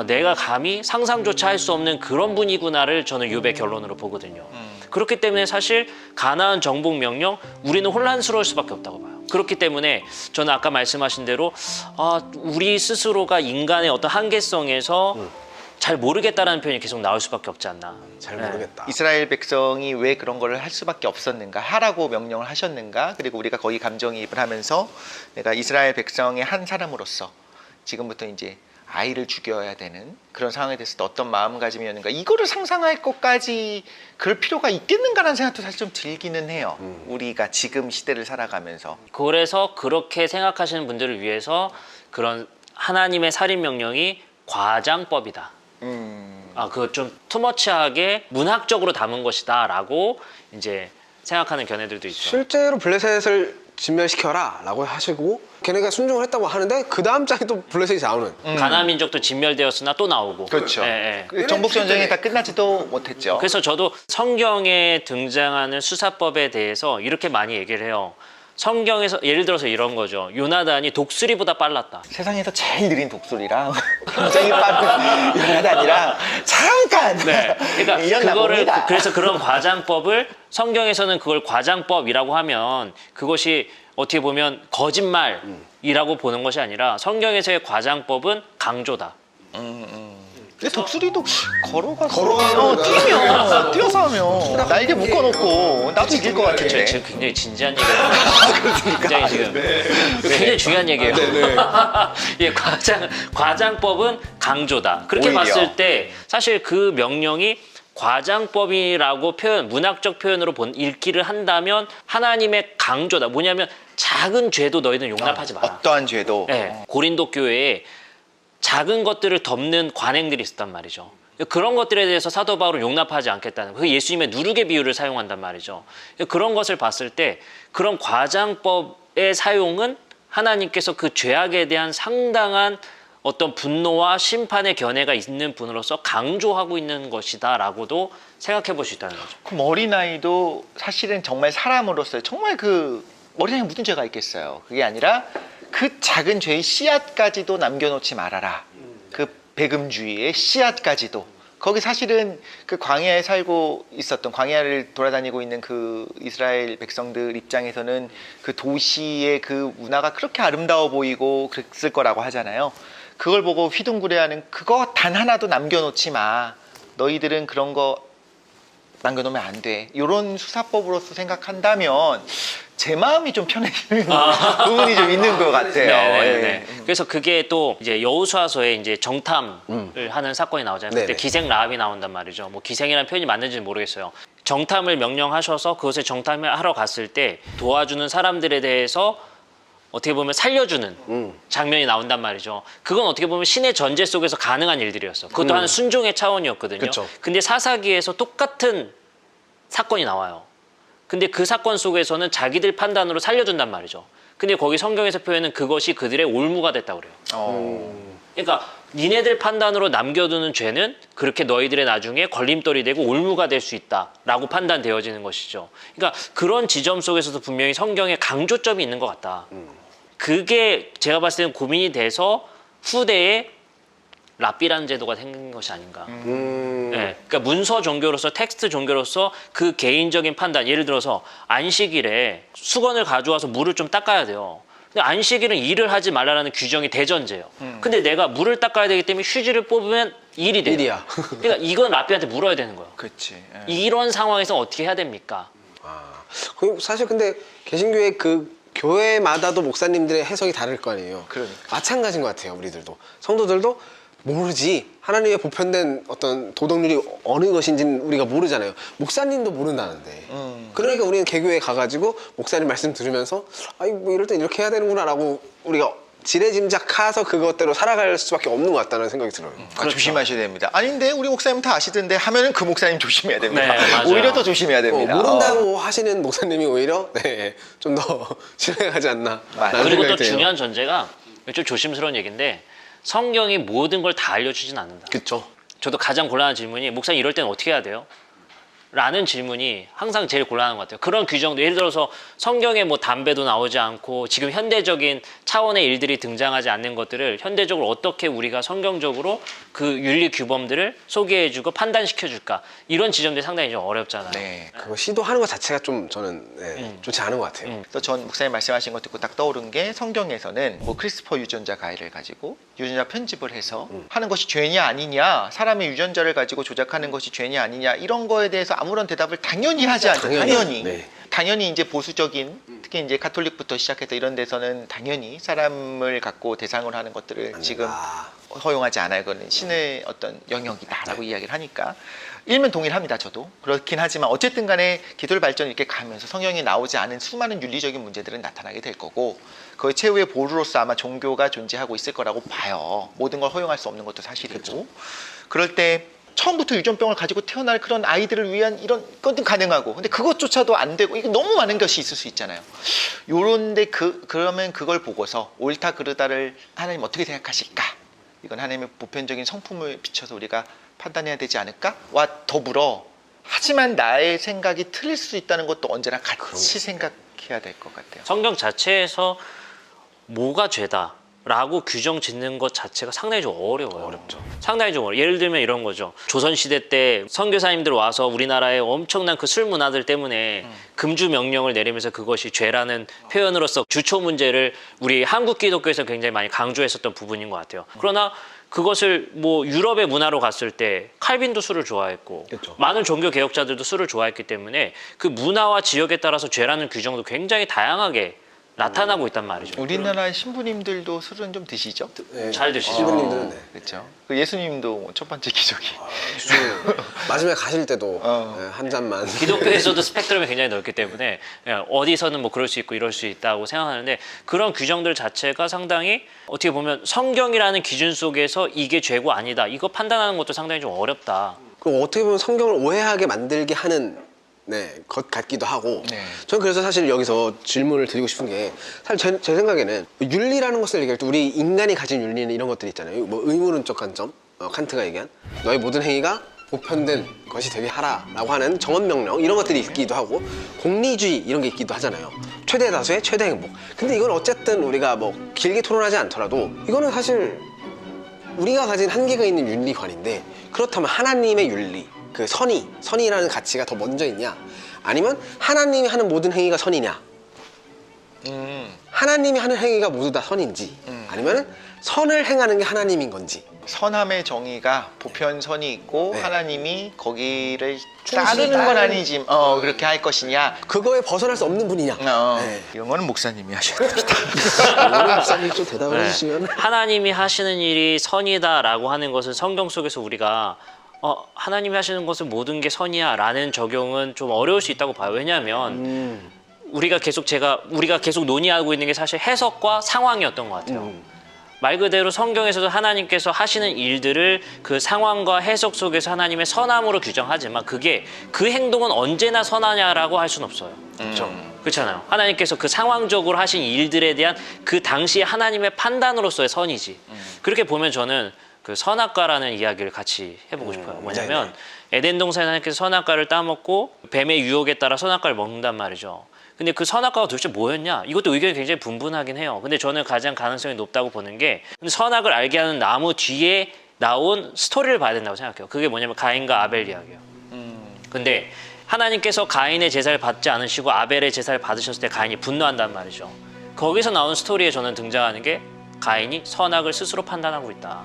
내가 감히 상상조차 할 수 없는 그런 분이구나를 저는 욥의 결론으로 보거든요. 그렇기 때문에 사실 가나안 정복 명령 우리는 혼란스러울 수밖에 없다고 봐요. 그렇기 때문에 저는 아까 말씀하신 대로 우리 스스로가 인간의 어떤 한계성에서 잘 모르겠다라는 표현이 계속 나올 수밖에 없지 않나. 잘 모르겠다. 이스라엘 백성이 왜 그런 거를 할 수밖에 없었는가? 하라고 명령을 하셨는가? 그리고 우리가 거기 감정이입을 하면서 내가 이스라엘 백성의 한 사람으로서 지금부터 이제 아이를 죽여야 되는 그런 상황에 대해서 어떤 마음가짐이었는가? 이거를 상상할 것까지 그럴 필요가 있겠는가라는 생각도 사실 좀 들기는 해요. 우리가 지금 시대를 살아가면서. 그래서 그렇게 생각하시는 분들을 위해서 그런 하나님의 살인 명령이 과장법이다. 그거 좀 투머치하게 문학적으로 담은 것이다라고 이제 생각하는 견해들도 있죠. 실제로 블레셋을 진멸시켜라 라고 하시고 걔네가 순종을 했다고 하는데 그 다음 장에 또 블레셋이 나오는 가나안 민족도 진멸되었으나 또 나오고. 그렇죠. 예, 예. 그 정복 전쟁이 다 끝나지도 못했죠. 그래서 저도 성경에 등장하는 수사법에 대해서 이렇게 많이 얘기를 해요. 성경에서 예를 들어서 이런 거죠. 요나단이 독수리보다 빨랐다. 세상에서 제일 느린 독수리랑 굉장히 빠른 요나단이랑 잠깐 네. 그러니까 이겼나 그거를 봅니다. 그래서 그런 과장법을 성경에서는 그걸 과장법이라고 하면 그것이 어떻게 보면 거짓말이라고 보는 것이 아니라 성경에서의 과장법은 강조다. 근데 독수리도 뛰면 뛰어서 하면 날개 묶어놓고 나도 이길 것 같은데. 지금 굉장히 진지한 얘기예요. 굉장히 지금 굉장히 중요한 얘기예요. 예, 과장법은 강조다. 그렇게 오히려. 봤을 때 사실 그 명령이 과장법이라고 문학적 표현으로 읽기를 한다면 하나님의 강조다. 뭐냐면 작은 죄도 너희는 용납하지 마라. 어떠한 죄도. 네, 고린도 교회에 작은 것들을 덮는 관행들이 있었단 말이죠. 그런 것들에 대해서 사도 바울은 용납하지 않겠다는 그 예수님의 누룩의 비유를 사용한단 말이죠. 그런 것을 봤을 때 그런 과장법의 사용은 하나님께서 그 죄악에 대한 상당한 어떤 분노와 심판의 견해가 있는 분으로서 강조하고 있는 것이다라고도 생각해 볼 수 있다는 거죠. 그럼 어린아이도 사실은 정말 사람으로서 정말 그 어린아이가 무슨 죄가 있겠어요. 그게 아니라 그 작은 죄의 씨앗까지도 남겨놓지 말아라. 그 배금주의의 씨앗까지도. 거기 사실은 그 광야에 살고 있었던 광야를 돌아다니고 있는 그 이스라엘 백성들 입장에서는 그 도시의 그 문화가 그렇게 아름다워 보이고 그랬을 거라고 하잖아요. 그걸 보고 휘둥그레하는 그거 단 하나도 남겨놓지 마. 너희들은 그런 거 남겨놓으면 안 돼. 이런 수사법으로서 생각한다면 제 마음이 좀 편해지는 부분이 좀 있는 것 같아요. 네네네. 예. 그래서 그게 또 이제 여호수아서에 이제 정탐을 하는 사건이 나오잖아요. 그때 네네. 기생 라합이 나온단 말이죠. 뭐 기생이라는 표현이 맞는지는 모르겠어요. 정탐을 명령하셔서 그것에 정탐을 하러 갔을 때 도와주는 사람들에 대해서 어떻게 보면 살려주는 장면이 나온단 말이죠. 그건 어떻게 보면 신의 전제 속에서 가능한 일들이었어. 그것도 하는 순종의 차원이었거든요. 그쵸. 근데 사사기에서 똑같은 사건이 나와요. 근데 그 사건 속에서는 자기들 판단으로 살려준단 말이죠. 근데 거기 성경에서 표현은 그것이 그들의 올무가 됐다고 그래요. 그러니까 니네들 판단으로 남겨두는 죄는 그렇게 너희들의 나중에 걸림돌이 되고 올무가 될 수 있다라고 판단되어지는 것이죠. 그러니까 그런 지점 속에서도 분명히 성경에 강조점이 있는 것 같다. 그게 제가 봤을 때는 고민이 돼서 후대에 랍비라는 제도가 생긴 것이 아닌가. 네, 그러니까 문서 종교로서 텍스트 종교로서 그 개인적인 판단, 예를 들어서 안식일에 수건을 가져와서 물을 좀 닦아야 돼요. 근데 안식일은 일을 하지 말라는 규정이 대전제예요. 근데 내가 물을 닦아야 되기 때문에 휴지를 뽑으면 일이 돼요. 일이야. 그러니까 이건 랍비한테 물어야 되는 거예요. 그렇지. 이런 상황에서 어떻게 해야 됩니까? 그리고 사실 근데 개신교회 그 교회마다도 목사님들의 해석이 다를 거 아니에요. 그러니까. 마찬가지인 것 같아요. 우리들도 성도들도 모르지. 하나님의 보편된 어떤 도덕률이 어느 것인지는 우리가 모르잖아요. 목사님도 모른다는데. 그러니까 우리는 개교에 가가지고 목사님 말씀 들으면서 아이 뭐 이럴 땐 이렇게 해야 되는구나라고 우리가 지레짐작해서 그것대로 살아갈 수밖에 없는 것 같다는 생각이 들어요. 조심하셔야 됩니다. 아닌데 우리 목사님 다 아시던데 하면은 그 목사님 조심해야 됩니다. 네, 맞아요. 오히려 더 조심해야 됩니다. 모른다고 하시는 목사님이 오히려 좀 더 신뢰하지 않나. 맞아요. 라는 그리고 또 생각이 들어요. 중요한 전제가 좀 조심스러운 얘기인데 성경이 모든 걸 다 알려주진 않는다. 그쵸. 저도 가장 곤란한 질문이 목사님 이럴 때는 어떻게 해야 돼요? 라는 질문이 항상 제일 곤란한 것 같아요. 그런 규정도 예를 들어서 성경에 뭐 담배도 나오지 않고 지금 현대적인 차원의 일들이 등장하지 않는 것들을 현대적으로 어떻게 우리가 성경적으로 그 윤리 규범들을 소개해주고 판단시켜줄까 이런 지점들이 상당히 좀 어렵잖아요. 네. 그거 시도하는 것 자체가 좀 저는 좋지 않은 것 같아요. 그래서 전 목사님 말씀하신 것 듣고 딱 떠오른 게 성경에서는 뭐 크리스퍼 유전자 가위를 가지고 유전자 편집을 해서 하는 것이 죄냐 아니냐, 사람의 유전자를 가지고 조작하는 것이 죄냐 아니냐 이런 거에 대해서 아무런 대답을 당연히 하지 않죠. 당연히. 네. 당연히 이제 보수적인 특히 이제 가톨릭부터 시작해서 이런 데서는 당연히 사람을 갖고 대상으로 하는 것들을 지금 허용하지 않아요. 그거는 신의 어떤 영역이다라고 이야기를 하니까 일면 동일합니다. 저도 그렇긴 하지만 어쨌든 간에 기술 발전이 이렇게 가면서 성경에 나오지 않은 수많은 윤리적인 문제들은 나타나게 될 거고 거의 최후의 보루로서 아마 종교가 존재하고 있을 거라고 봐요. 모든 걸 허용할 수 없는 것도 사실이고 그럴 때 처음부터 유전병을 가지고 태어날 그런 아이들을 위한 이런 것도 가능하고, 근데 그것조차도 안 되고 이게 너무 많은 것이 있을 수 있잖아요. 요런데 그러면 그걸 보고서 옳다 그르다를 하나님 어떻게 생각하실까? 이건 하나님의 보편적인 성품을 비춰서 우리가 판단해야 되지 않을까?와 더불어, 하지만 나의 생각이 틀릴 수 있다는 것도 언제나 같이 생각해야 될 것 같아요. 성경 자체에서 뭐가 죄다라고 규정 짓는 것 자체가 상당히 좀 어려워요. 어렵죠. 상당히 좀 어려워요. 예를 들면 이런 거죠. 조선시대 때 선교사님들 와서 우리나라의 엄청난 그 술 문화들 때문에 금주 명령을 내리면서 그것이 죄라는 표현으로서 주초 문제를 우리 한국 기독교에서 굉장히 많이 강조했었던 부분인 것 같아요. 그러나 그것을 뭐 유럽의 문화로 갔을 때 칼빈도 술을 좋아했고 그렇죠. 많은 종교 개혁자들도 술을 좋아했기 때문에 그 문화와 지역에 따라서 죄라는 규정도 굉장히 다양하게 나타나고 있단 말이죠. 우리나라 신부님들도 술은 좀 드시죠? 네. 잘 드시죠. 신부님들은 네. 그렇죠. 그 예수님도 첫 번째 기적이. 마지막에 가실 때도 어. 네, 한 잔만. 기독교에서도 스펙트럼이 굉장히 넓기 때문에 어디서는 뭐 그럴 수 있고 이럴 수 있다고 생각하는데, 그런 규정들 자체가 상당히 어떻게 보면 성경이라는 기준 속에서 이게 죄고 아니다, 이거 판단하는 것도 상당히 좀 어렵다. 그리고 어떻게 보면 성경을 오해하게 만들게 하는 것 같기도 하고. 네. 저는 그래서 사실 여기서 질문을 드리고 싶은 게, 사실 제 생각에는 윤리라는 것을 얘기할 때 우리 인간이 가진 윤리는 이런 것들이 있잖아요. 뭐 의무론적 관점, 칸트가 얘기한 너의 모든 행위가 보편된 것이 되게 하라라고 하는 정언명령, 이런 것들이 있기도 하고, 공리주의 이런 게 있기도 하잖아요. 최대 다수의 최대 행복. 근데 이건 어쨌든 우리가 뭐 길게 토론하지 않더라도 이거는 사실 우리가 가진 한계가 있는 윤리관인데, 그렇다면 하나님의 윤리, 그 선이라는 가치가 더 먼저 있냐, 아니면 하나님이 하는 모든 행위가 선이냐, 하나님이 하는 행위가 모두 다 선인지, 아니면 선을 행하는 게 하나님인 건지. 선함의 정의가 보편선이 있고 네. 하나님이 거기를 충실히 따르는 건 따르는- 아니지 그렇게 할 것이냐. 그거에 벗어날 수 없는 분이냐. 네. 이런 거는 목사님이 하셔야 됩니다. 오늘 목사님 좀 대답을 네. 해주시면. 하나님이 하시는 일이 선이다라고 하는 것은 성경 속에서 우리가 하나님이 하시는 것은 모든 게 선이야 라는 적용은 좀 어려울 수 있다고 봐요. 왜냐하면 우리가 계속 논의하고 있는 게 사실 해석과 상황이었던 것 같아요. 말 그대로 성경에서도 하나님께서 하시는 일들을 그 상황과 해석 속에서 하나님의 선함으로 규정하지만, 그게 그 행동은 언제나 선하냐라고 할 수는 없어요. 그렇잖아요. 하나님께서 그 상황적으로 하신 일들에 대한 그 당시에 하나님의 판단으로서의 선이지. 그렇게 보면 저는 그 선악과라는 이야기를 같이 해보고 싶어요. 뭐냐면 에덴 동산에 하나님께서 선악과를 따먹고 뱀의 유혹에 따라 선악과를 먹는단 말이죠. 근데 그 선악과가 도대체 뭐였냐? 이것도 의견이 굉장히 분분하긴 해요. 근데 저는 가장 가능성이 높다고 보는 게, 선악을 알게 하는 나무 뒤에 나온 스토리를 봐야 된다고 생각해요. 그게 뭐냐면 가인과 아벨 이야기예요. 근데 하나님께서 가인의 제사를 받지 않으시고 아벨의 제사를 받으셨을 때 가인이 분노한단 말이죠. 거기서 나온 스토리에 저는 등장하는 게 가인이 선악을 스스로 판단하고 있다.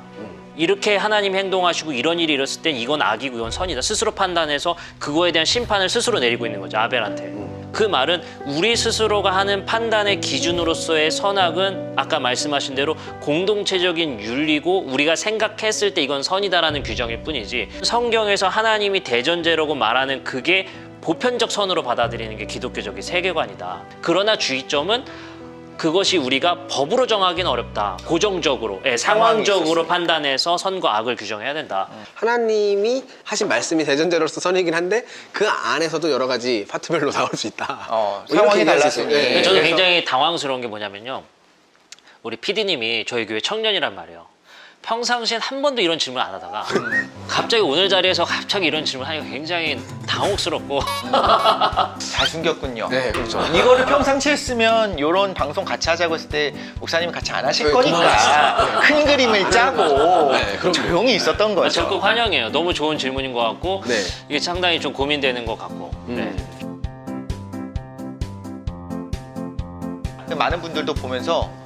이렇게 하나님 행동하시고 이런 일이 일었을 땐 이건 악이고 이건 선이다, 스스로 판단해서 그거에 대한 심판을 스스로 내리고 있는 거죠, 아벨한테. 그 말은 우리 스스로가 하는 판단의 기준으로서의 선악은 아까 말씀하신 대로 공동체적인 윤리고 우리가 생각했을 때 이건 선이다라는 규정일 뿐이지, 성경에서 하나님이 대전제라고 말하는 그게 보편적 선으로 받아들이는 게 기독교적인 세계관이다. 그러나 주의점은 그것이 우리가 법으로 정하기는 어렵다. 고정적으로, 상황적으로 판단해서 선과 악을 규정해야 된다. 하나님이 하신 말씀이 대전제로서 선이긴 한데 그 안에서도 여러 가지 파트별로 나올 수 있다. 이렇게 상황이 얘기할 수 달랐으니. 있어요. 네. 근데 저는 그래서- 굉장히 당황스러운 게 뭐냐면요. 우리 PD님이 저희 교회 청년이란 말이에요. 평상시엔 한 번도 이런 질문 안 하다가 갑자기 오늘 자리에서 갑자기 이런 질문 하니까 굉장히 당혹스럽고 잘 숨겼군요. 네, 그렇죠. 이거를 평상시에 했으면 이런 방송 같이 하자고 했을 때 목사님이 같이 안 하실 네, 거니까 큰 그림을 짜고 네, 그럼요. 조용히 있었던 거죠. 적극 환영해요. 너무 좋은 질문인 것 같고 네. 이게 상당히 좀 고민되는 것 같고. 네. 근데 많은 분들도 보면서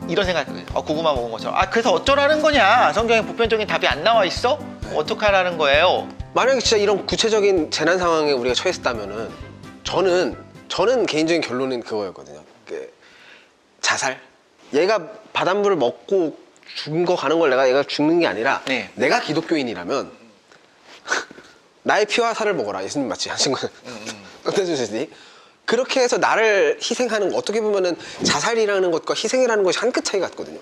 이런 생각, 고구마 먹은 것처럼, 그래서 어쩌라는 거냐? 성경에 보편적인 답이 안 나와 있어? 어떡하라는 거예요? 만약에 진짜 이런 구체적인 재난 상황에 우리가 처했다면은 저는 개인적인 결론은 그거였거든요. 자살. 얘가 바닷물을 먹고 죽은 거 가는 걸 얘가 죽는 게 아니라 네. 내가 기독교인이라면 나의 피와 살을 먹어라. 예수님 맞지? 하신 거 어떠셨지? 그렇게 해서 나를 희생하는 거, 어떻게 보면은 자살이라는 것과 희생이라는 것이 한 끗 차이 같거든요.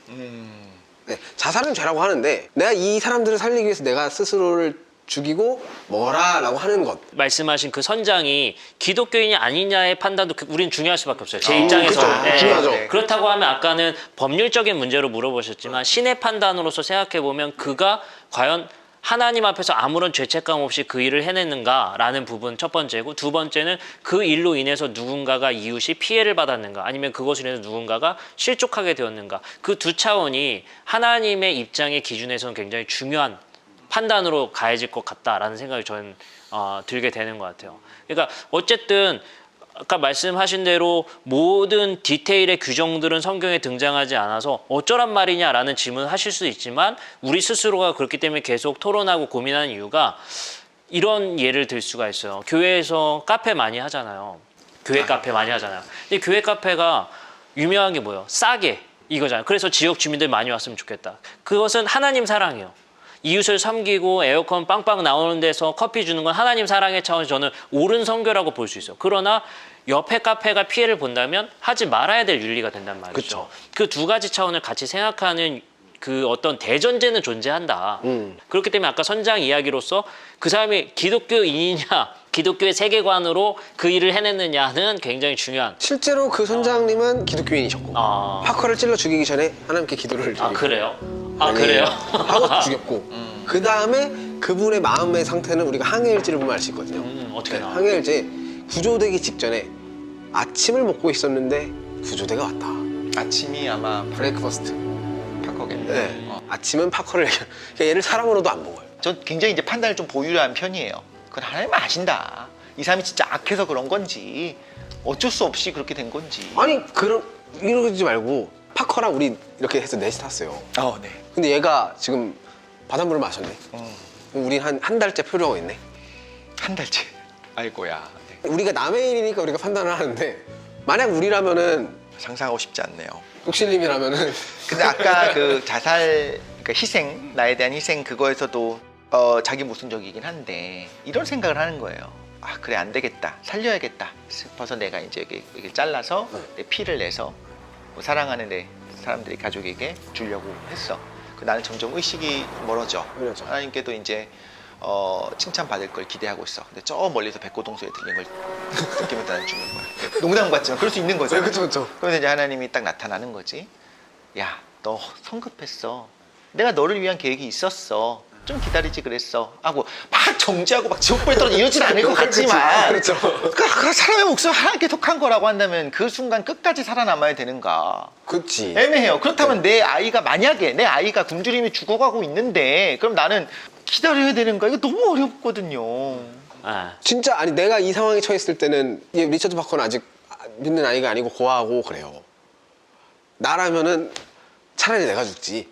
네, 자살은 죄라고 하는데 내가 이 사람들을 살리기 위해서 내가 스스로를 죽이고 먹어라라고 하는 것. 말씀하신 그 선장이 기독교인이 아니냐의 판단도 우리는 중요할 수밖에 없어요. 제 입장에서. 그렇죠. 중요하죠. 그렇다고 하면 아까는 법률적인 문제로 물어보셨지만 신의 판단으로서 생각해 보면 그가 과연 하나님 앞에서 아무런 죄책감 없이 그 일을 해냈는가라는 부분 첫 번째고, 두 번째는 그 일로 인해서 누군가가 이웃이 피해를 받았는가 아니면 그것으로 인해서 누군가가 실족하게 되었는가, 그 두 차원이 하나님의 입장의 기준에서는 굉장히 중요한 판단으로 가해질 것 같다라는 생각이 저는 들게 되는 것 같아요. 그러니까 어쨌든 아까 말씀하신 대로 모든 디테일의 규정들은 성경에 등장하지 않아서 어쩌란 말이냐라는 질문을 하실 수 있지만, 우리 스스로가 그렇기 때문에 계속 토론하고 고민하는 이유가 이런 예를 들 수가 있어요. 교회에서 카페 많이 하잖아요. 교회 카페 많이 하잖아요. 근데 교회 카페가 유명한 게 뭐예요? 싸게 이거잖아요. 그래서 지역 주민들 많이 왔으면 좋겠다. 그것은 하나님 사랑이에요. 이웃을 섬기고 에어컨 빵빵 나오는 데서 커피 주는 건 하나님 사랑의 차원에서 저는 옳은 선교라고 볼 수 있어요. 그러나 옆에 카페가 피해를 본다면 하지 말아야 될 윤리가 된단 말이죠. 그 두 가지 차원을 같이 생각하는 그 어떤 대전제는 존재한다. 그렇기 때문에 아까 선장 이야기로서 그 사람이 기독교인이냐 기독교의 세계관으로 그 일을 해냈느냐는 굉장히 중요한. 실제로 그 선장님은 기독교인이셨고 파커를 찔러 죽이기 전에 하나님께 기도를 드리고. 그래요? 그래요? 하고 죽였고 그 다음에 그분의 마음의 상태는 우리가 항해일지를 보면 알 수 있거든요. 어떻게 나와? 항해일지 구조되기 직전에 아침을 먹고 있었는데 구조대가 왔다. 아침이 아마 브레이크퍼스트. 파커겠네. 네. 아침은 파커를 그러니까 얘를 사람으로도 안 먹어요. 전 굉장히 이제 판단을 좀 보유한 편이에요. 그건 하나님은 아신다. 이 사람이 진짜 악해서 그런 건지 어쩔 수 없이 그렇게 된 건지. 아니 이러지 말고 파커랑 우리 이렇게 해서 넷이 탔어요. 네. 근데 얘가 지금 바닷물을 마셨네. 우린 한 달째 표류하고 있네. 한 달째. 아이고야. 네. 우리가 남의 일이니까 우리가 판단을 하는데 만약 우리라면은 상상하고 싶지 않네요. 욕실님이라면은 근데 아까 그 자살, 그러니까 희생, 나에 대한 희생 그거에서도 자기 모순적이긴 한데 이런 생각을 하는 거예요. 그래 안 되겠다, 살려야겠다 싶어서 내가 이제 이렇게 잘라서 내 피를 내서 뭐 사랑하는 내 사람들이 가족에게 주려고 했어. 나는 점점 의식이 멀어져. 그렇죠. 하나님께도 이제 칭찬받을 걸 기대하고 있어. 근데 저 멀리서 백고동 소리 들린 걸 느끼면 나는 죽는 거야. 농담 같지만 그럴 수 있는 거죠. 그렇죠. 그래서 이제 하나님이 딱 나타나는 거지. 야, 너 성급했어. 내가 너를 위한 계획이 있었어. 좀 기다리지 그랬어. 하고 막 정지하고 막 지옥불에 떨어져 이러진 않을 것 같지만. 그렇죠. 그러니까 사람의 목숨 하나님께 속한 거라고 한다면 그 순간 끝까지 살아남아야 되는가? 그렇지. 애매해요. 그렇다면 내 아이가 만약에 내 아이가 굶주림이 죽어가고 있는데 그럼 나는 기다려야 되는가? 이거 너무 어렵거든요. 진짜 아니 내가 이 상황에 처했을 때는 얘 리처드 파커는 아직 믿는 아이가 아니고 고아하고 그래요. 나라면은 차라리 내가 죽지.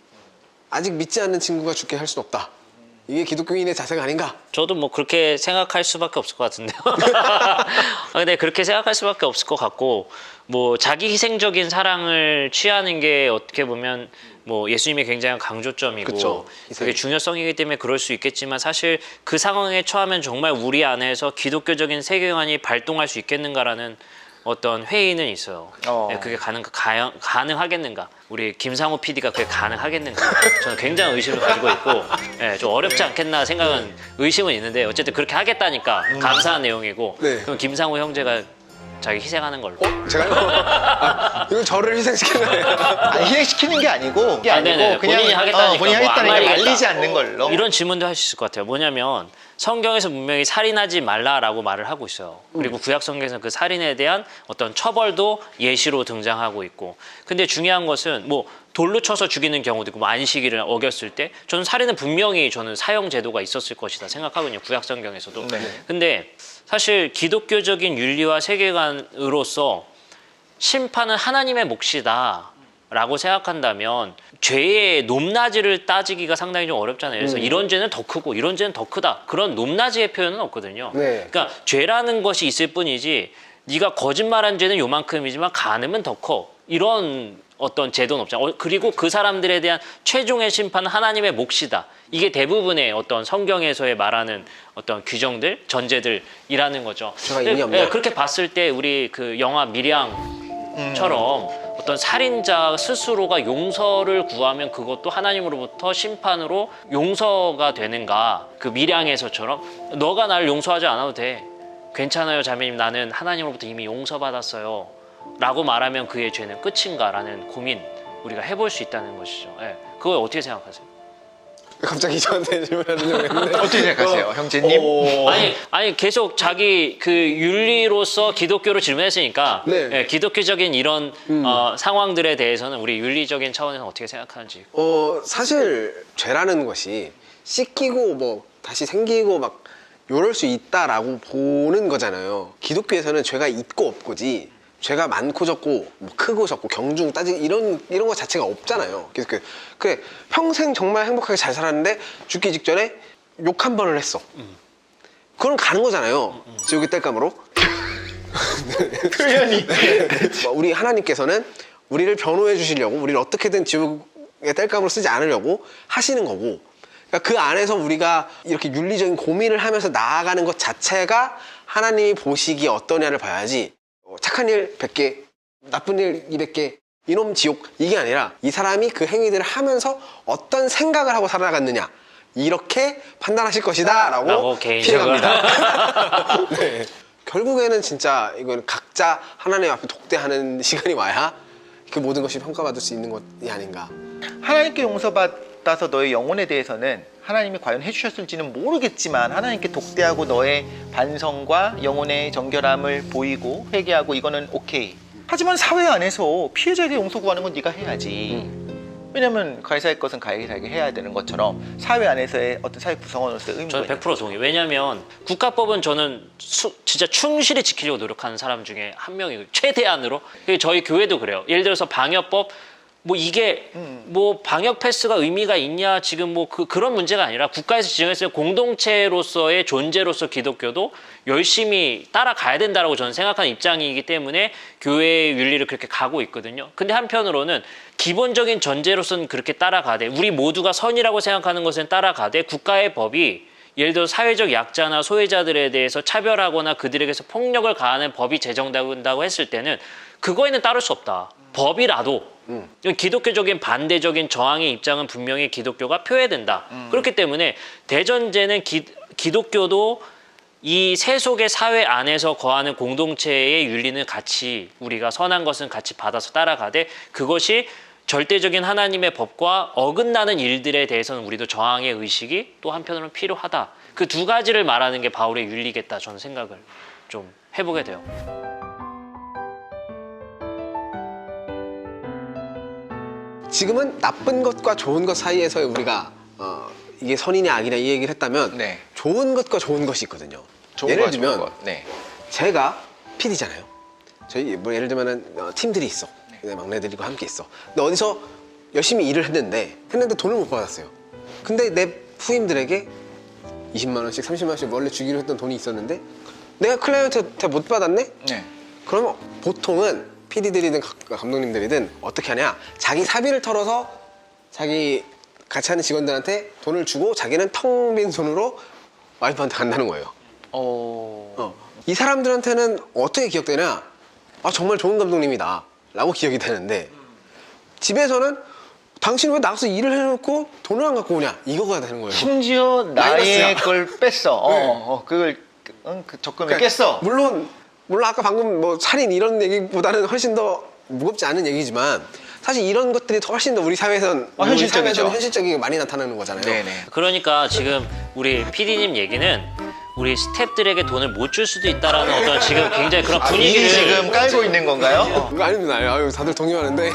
아직 믿지 않는 친구가 죽게 할 수는 없다. 이게 기독교인의 자세가 아닌가? 저도 뭐 그렇게 생각할 수밖에 없을 것 같은데요. 근데 그렇게 생각할 수밖에 없을 것 같고, 뭐 자기 희생적인 사랑을 취하는 게 어떻게 보면 뭐 예수님의 굉장한 강조점이고 그쵸, 그게 중요성이기 때문에 그럴 수 있겠지만, 사실 그 상황에 처하면 정말 우리 안에서 기독교적인 세계관이 발동할 수 있겠는가라는 어떤 회의는 있어요. 네, 그게 가능하겠는가? 우리 김상호 PD가 그게 가능하겠는가? 저는 굉장히 의심을 가지고 있고, 네, 좀 어렵지 않겠나 생각은 의심은 있는데 어쨌든 그렇게 하겠다니까 감사한 내용이고. 네. 그럼 김상호 형제가 자기 희생하는 걸로. 제가요? 이건 저를 희생시키나요? 아니, 희생시키는 게 아니고 네네. 그냥 본인이 하겠다니까, 본인이 뭐 하겠다니까 안 말리겠다. 말리지 않는 걸로. 이런 질문도 할 수 있을 것 같아요. 뭐냐면 성경에서 분명히 살인하지 말라라고 말을 하고 있어요. 그리고 구약 성경에서는 그 살인에 대한 어떤 처벌도 예시로 등장하고 있고. 근데 중요한 것은 뭐 돌로 쳐서 죽이는 경우도 있고, 뭐 안식일을 어겼을 때 저는 살인은 분명히 저는 사형 제도가 있었을 것이다 생각하거든요. 구약 성경에서도. 근데 사실 기독교적인 윤리와 세계관으로서 심판은 하나님의 몫이다 라고 생각한다면 죄의 높낮이를 따지기가 상당히 좀 어렵잖아요. 그래서 이런 죄는 더 크고 이런 죄는 더 크다, 그런 높낮이의 표현은 없거든요. 네. 그러니까 죄라는 것이 있을 뿐이지 네가 거짓말한 죄는 요만큼이지만 간음은 더 커, 이런 어떤 제도는 없잖아요. 그리고 그 사람들에 대한 최종의 심판은 하나님의 몫이다. 이게 대부분의 어떤 성경에서의 말하는 어떤 규정들, 전제들이라는 거죠. 제가 의미 없네요. 그렇게 봤을 때 우리 그 영화 미량처럼 어떤 살인자 스스로가 용서를 구하면 그것도 하나님으로부터 심판으로 용서가 되는가? 그 밀양에서처럼 너가 나를 용서하지 않아도 돼. 괜찮아요, 자매님. 나는 하나님으로부터 이미 용서받았어요. 라고 말하면 그의 죄는 끝인가? 라는 고민 우리가 해볼 수 있다는 것이죠. 예. 그걸 어떻게 생각하세요? 갑자기 저한테 질문하려고 했는데 어떻게 생각하세요, 형제님? 아니 계속 자기 그 윤리로서 기독교로 질문했으니까 네. 예, 기독교적인 이런 상황들에 대해서는 우리 윤리적인 차원에서 어떻게 생각하는지. 사실 죄라는 것이 씻기고 뭐 다시 생기고 막 요럴 수 있다라고 보는 거잖아요. 기독교에서는 죄가 있고 없고지 죄가 많고 적고 뭐 크고 적고 경중 따지 이런 거 자체가 없잖아요. 그래서 그래 평생 정말 행복하게 잘 살았는데 죽기 직전에 욕 한 번을 했어. 그건 가는 거잖아요. 지옥의 땔감으로. 표현이. 우리 하나님께서는 우리를 변호해 주시려고 우리를 어떻게든 지옥의 땔감으로 쓰지 않으려고 하시는 거고, 그러니까 그 안에서 우리가 이렇게 윤리적인 고민을 하면서 나아가는 것 자체가 하나님이 보시기에 어떠냐를 봐야지, 착한 일 100개, 나쁜 일 200개, 이놈 지옥, 이게 아니라 이 사람이 그 행위들을 하면서 어떤 생각을 하고 살아갔느냐, 이렇게 판단하실 것이다 라고 개인적으로 피해갑니다. 네. 결국에는 진짜 이건 각자 하나님 앞에 독대하는 시간이 와야 그 모든 것이 평가받을 수 있는 것이 아닌가. 하나님께 용서받아서 너의 영혼에 대해서는 하나님이 과연 해주셨을지는 모르겠지만 하나님께 독대하고 너의 반성과 영혼의 정결함을 보이고 회개하고 이거는 오케이. 하지만 사회 안에서 피해자에게 용서 구하는 건 네가 해야지. 왜냐면 가해자의 것은 가해자에게 해야 되는 것처럼 사회 안에서의 어떤 사회 구성원으로서의 의무가 저는 100% 동의해요. 왜냐하면 국가법은 저는 진짜 충실히 지키려고 노력하는 사람 중에 한 명이고, 최대한으로. 저희 교회도 그래요. 예를 들어서 방역법, 뭐 이게 뭐 방역 패스가 의미가 있냐, 지금 뭐 그런 문제가 아니라 국가에서 지정했을 공동체로서의 존재로서 기독교도 열심히 따라가야 된다라고 저는 생각하는 입장이기 때문에 교회의 윤리를 그렇게 가고 있거든요. 근데 한편으로는 기본적인 전제로서는 그렇게 따라가되, 우리 모두가 선이라고 생각하는 것은 따라가되, 국가의 법이 예를 들어 사회적 약자나 소외자들에 대해서 차별하거나 그들에게서 폭력을 가하는 법이 제정된다고 했을 때는 그거에는 따를 수 없다. 법이라도 기독교적인 반대적인 저항의 입장은 분명히 기독교가 표해된다. 그렇기 때문에 대전제는 기독교도 이 세속의 사회 안에서 거하는 공동체의 윤리는 같이, 우리가 선한 것은 같이 받아서 따라가되, 그것이 절대적인 하나님의 법과 어긋나는 일들에 대해서는 우리도 저항의 의식이 또 한편으로는 필요하다. 그 두 가지를 말하는 게 바울의 윤리겠다, 저는 생각을 좀 해보게 돼요. 지금은 나쁜 것과 좋은 것 사이에서 우리가 이게 선이냐 악이냐 이 얘기를 했다면, 네. 좋은 것과 좋은 것이 있거든요. 좋은 예를 거야, 들면 좋은 거. 네. 제가 PD잖아요. 저희 뭐 예를 들면은 팀들이 있어. 내 막내들이고 함께 있어. 근데 어디서 열심히 일을 했는데 돈을 못 받았어요. 근데 내 후임들에게 20만 원씩 30만 원씩 원래 주기로 했던 돈이 있었는데 내가 클라이언트한테 못 받았네? 네. 그러면 보통은 PD들이든 감독님들이든 어떻게 하냐, 자기 사비를 털어서 자기 같이 하는 직원들한테 돈을 주고 자기는 텅 빈 손으로 와이프한테 간다는 거예요. 이 사람들한테는 어떻게 기억되냐, 정말 좋은 감독님이다 라고 기억이 되는데, 집에서는 당신 왜 나가서 일을 해놓고 돈을 안 갖고 오냐, 이거가 되는 거예요. 심지어 나의 마이너스야. 걸 뺐어. 네. 그걸 그 적금을 깼어. 물론 아까 방금 뭐 살인 이런 얘기보다는 훨씬 더 무겁지 않은 얘기지만, 사실 이런 것들이 훨씬 더 우리 사회에서는 현실적이죠. 현실적이게 많이 나타나는 거잖아요. 네네. 그러니까 지금 우리 PD님 얘기는 우리 스태프들에게 돈을 못 줄 수도 있다라는 어떤 지금 굉장히 그런 분위기를 지금 깔고 있는 건가요? 아닙니다. 아유, 다들 동의하는데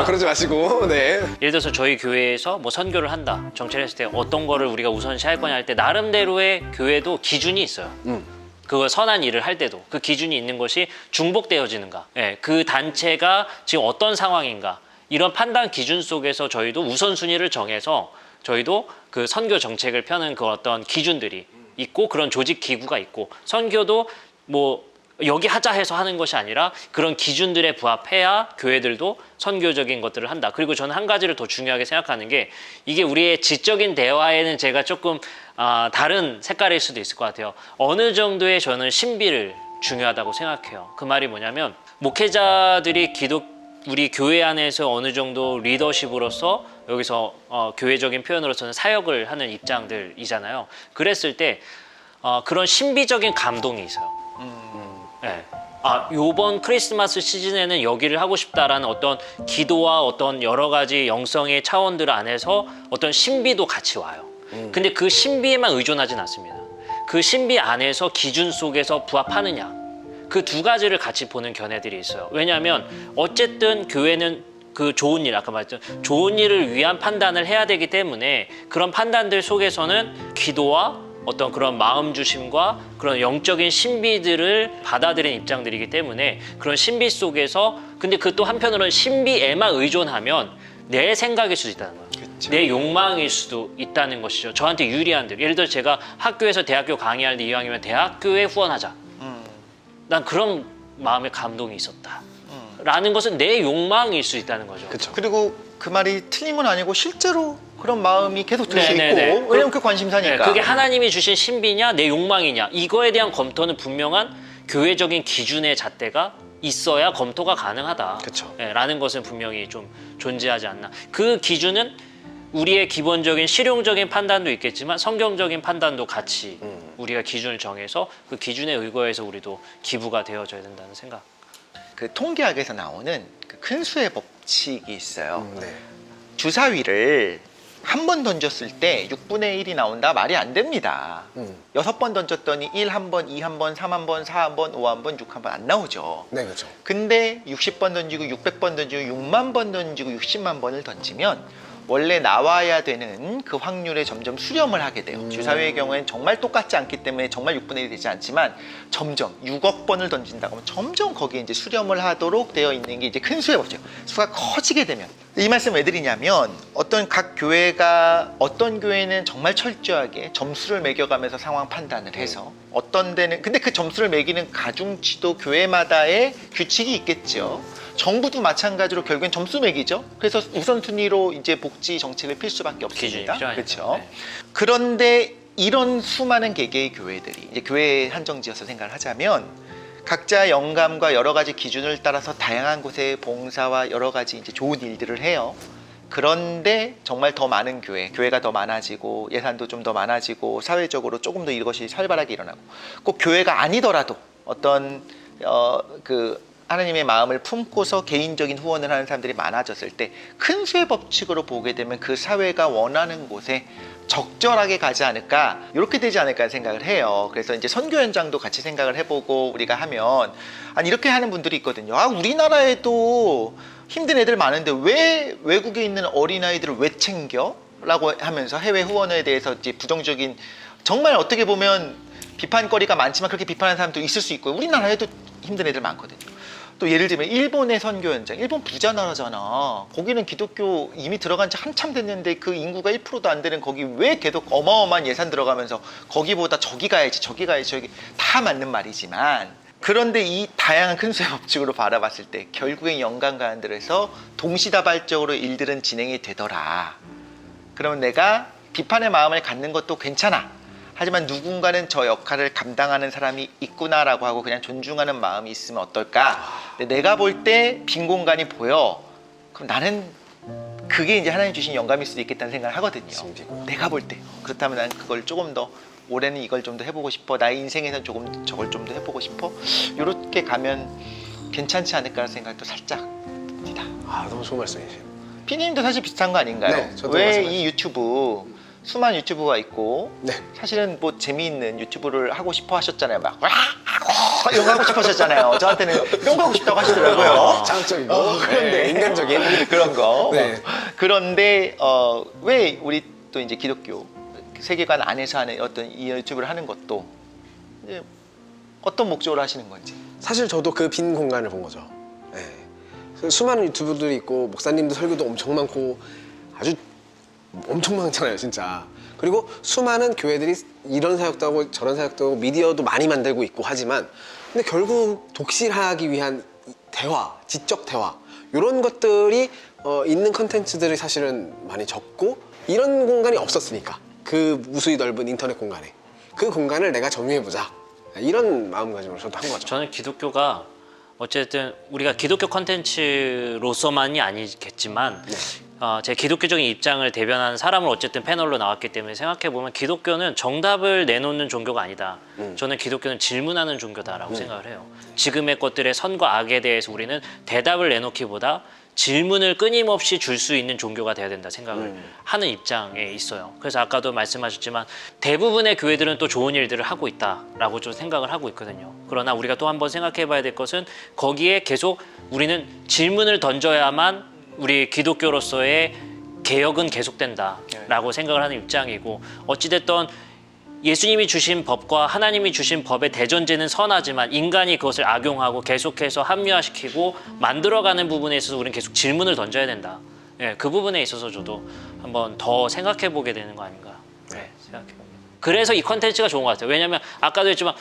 그러지 마시고. 네. 예를 들어서 저희 교회에서 뭐 선교를 한다, 정체를 했을 때 어떤 거를 우리가 우선시 할 거냐 할 때 나름대로의 교회도 기준이 있어요. 그거 선한 일을 할 때도 그 기준이 있는 것이 중복되어지는가, 그 단체가 지금 어떤 상황인가, 이런 판단 기준 속에서 저희도 우선순위를 정해서 저희도 그 선교 정책을 펴는 그 어떤 기준들이 있고, 그런 조직 기구가 있고, 선교도 뭐 여기 하자 해서 하는 것이 아니라 그런 기준들에 부합해야 교회들도 선교적인 것들을 한다. 그리고 저는 한 가지를 더 중요하게 생각하는 게, 이게 우리의 지적인 대화에는 제가 조금 다른 색깔일 수도 있을 것 같아요. 어느 정도의 저는 신비를 중요하다고 생각해요. 그 말이 뭐냐면 목회자들이 우리 교회 안에서 어느 정도 리더십으로서 여기서 교회적인 표현으로서는 사역을 하는 입장들이잖아요. 그랬을 때 그런 신비적인 감동이 있어요. 네. 요번 크리스마스 시즌에는 여기를 하고 싶다라는 어떤 기도와 어떤 여러 가지 영성의 차원들 안에서 어떤 신비도 같이 와요. 근데 그 신비에만 의존하진 않습니다. 그 신비 안에서 기준 속에서 부합하느냐, 그 두 가지를 같이 보는 견해들이 있어요. 왜냐하면 어쨌든 교회는 그 좋은 일, 아까 말했던 좋은 일을 위한 판단을 해야 되기 때문에 그런 판단들 속에서는 기도와 어떤 그런 마음 주심과 그런 영적인 신비들을 받아들이는 입장들이기 때문에 그런 신비 속에서, 근데 그 또 한편으로는 신비에만 의존하면 내 생각일 수도 있다는 거예요. 그쵸. 내 욕망일 수도 있다는 것이죠. 저한테 유리한 들, 예를 들어 제가 학교에서 대학교 강의하는데 이왕이면 대학교에 후원하자. 난 그런 마음의 감동이 있었다. 라는 것은 내 욕망일 수 있다는 거죠. 그쵸. 그리고 그 말이 틀린 건 아니고 실제로 그런 마음이 계속 들 수 있고, 네네네. 왜냐면 그 관심사니까. 네, 그게 하나님이 주신 신비냐 내 욕망이냐, 이거에 대한 검토는 분명한 교회적인 기준의 잣대가 있어야 검토가 가능하다. 그쵸. 네, 라는 것은 분명히 좀 존재하지 않나. 그 기준은 우리의 기본적인 실용적인 판단도 있겠지만 성경적인 판단도 같이 우리가 기준을 정해서 그 기준에 의거해서 우리도 기부가 되어져야 된다는 생각. 그 통계학에서 나오는 그 큰 수의 법칙이 있어요. 네. 주사위를 한 번 던졌을 때 6분의 1이 나온다? 말이 안 됩니다. 6번 던졌더니 1 한 번, 2 한 번, 3 한 번, 4 한 번, 5 한 번, 6 한 번 안 나오죠. 네, 그렇죠. 근데 60번 던지고 600번 던지고 6만 번 던지고 60만 번을 던지면 원래 나와야 되는 그 확률에 점점 수렴을 하게 돼요. 주사위의 경우에는 정말 똑같지 않기 때문에 정말 6분의 1이 되지 않지만 점점 6억 번을 던진다고 하면 점점 거기에 이제 수렴을 하도록 되어 있는 게 이제 큰 수의 법칙. 수가 커지게 되면. 이 말씀 왜 드리냐면 어떤 각 교회가, 어떤 교회는 정말 철저하게 점수를 매겨가면서 상황 판단을 해서 어떤 데는, 근데 그 점수를 매기는 가중치도 교회마다의 규칙이 있겠죠. 정부도 마찬가지로 결국엔 점수 매기죠. 그래서 우선순위로 이제 복지 정책을 필 수밖에 없습니다. 그렇죠. 네. 그런데 이런 수많은 개개의 교회들이 이제 교회에 한정지어서 생각을 하자면 각자 영감과 여러 가지 기준을 따라서 다양한 곳에 봉사와 여러 가지 이제 좋은 일들을 해요. 그런데 정말 더 많은 교회가 더 많아지고 예산도 좀 더 많아지고 사회적으로 조금 더 이것이 활발하게 일어나고, 꼭 교회가 아니더라도 어떤 하나님의 마음을 품고서 개인적인 후원을 하는 사람들이 많아졌을 때 큰 수의 법칙으로 보게 되면 그 사회가 원하는 곳에 적절하게 가지 않을까, 이렇게 되지 않을까 생각을 해요. 그래서 이제 선교 현장도 같이 생각을 해보고 우리가 하면, 아니 이렇게 하는 분들이 있거든요. 우리나라에도 힘든 애들 많은데 왜 외국에 있는 어린아이들을 왜 챙겨? 라고 하면서 해외 후원에 대해서 이제 부정적인, 정말 어떻게 보면 비판거리가 많지만 그렇게 비판하는 사람도 있을 수 있고요. 우리나라에도 힘든 애들 많거든요. 또 예를 들면 일본의 선교 현장, 일본 부자 나라잖아. 거기는 기독교 이미 들어간 지 한참 됐는데 그 인구가 1%도 안 되는 거기 왜 계속 어마어마한 예산 들어가면서 거기보다 저기 가야지 저기 다 맞는 말이지만, 그런데 이 다양한 큰 수의 법칙으로 바라봤을 때 결국엔 연관관들에서 동시다발적으로 일들은 진행이 되더라. 그러면 내가 비판의 마음을 갖는 것도 괜찮아. 하지만 누군가는 저 역할을 감당하는 사람이 있구나라고 하고 그냥 존중하는 마음이 있으면 어떨까? 근데 내가 볼 때 빈 공간이 보여. 그럼 나는 그게 이제 하나님 주신 영감일 수도 있겠다는 생각을 하거든요. 내가 볼 때. 그렇다면 나는 그걸 조금 더, 올해는 이걸 좀 더 해보고 싶어. 나의 인생에서 조금 저걸 좀 더 해보고 싶어. 이렇게 가면 괜찮지 않을까 생각도 살짝 듭니다. 너무 좋은 말씀이세요. 피디님도 사실 비슷한 거 아닌가요? 네, 저도 왜 마찬가지. 이 유튜브, 수많은 유튜브가 있고 네. 사실은 뭐 재미있는 유튜브를 하고 싶어 하셨잖아요. 막 이런 거 하고 싶어 하셨잖아요. 저한테는 이런 거 하고 싶다고 하시더라고요. 자극적이고 그런데 인간적인 그런 거. 네. 그런데 왜 우리 또 이제 기독교 세계관 안에서 하는 어떤 이 유튜브를 하는 것도 이제 어떤 목적으로 하시는 건지. 사실 저도 그 빈 공간을 본 거죠. 네. 수많은 유튜브들이 있고 목사님도 설교도 엄청 많고 아주 엄청 많잖아요, 진짜. 그리고 수많은 교회들이 이런 사역도 하고 저런 사역도 하고 미디어도 많이 만들고 있고 하지만, 근데 결국 독실하기 위한 대화, 지적 대화, 이런 것들이 있는 컨텐츠들이 사실은 많이 적고, 이런 공간이 없었으니까 그 무수히 넓은 인터넷 공간에 그 공간을 내가 점유해보자. 이런 마음가짐으로 저도 한 거죠. 저는 기독교가 어쨌든 우리가 기독교 컨텐츠로서만이 아니겠지만 제 기독교적인 입장을 대변하는 사람을 어쨌든 패널로 나왔기 때문에 생각해보면 기독교는 정답을 내놓는 종교가 아니다. 저는 기독교는 질문하는 종교다라고 생각을 해요. 지금의 것들의 선과 악에 대해서 우리는 대답을 내놓기보다 질문을 끊임없이 줄 수 있는 종교가 돼야 된다 생각을 하는 입장에 있어요. 그래서 아까도 말씀하셨지만 대부분의 교회들은 또 좋은 일들을 하고 있다라고 좀 생각을 하고 있거든요. 그러나 우리가 또 한번 생각해 봐야 될 것은 거기에 계속 우리는 질문을 던져야만 우리 기독교로서의 개혁은 계속된다라고 생각을 하는 입장이고, 어찌됐든 예수님이 주신 법과 하나님이 주신 법의 대전제는 선하지만 인간이 그것을 악용하고 계속해서 합리화시키고 만들어가는 부분에 있어서 우리는 계속 질문을 던져야 된다. 예, 그 부분에 있어서 저도 한번 더 생각해 보게 되는 거 아닌가. 네, 생각해 봅니다. 그래서 이 컨텐츠가 좋은 것 같아요. 왜냐하면 아까도 했지만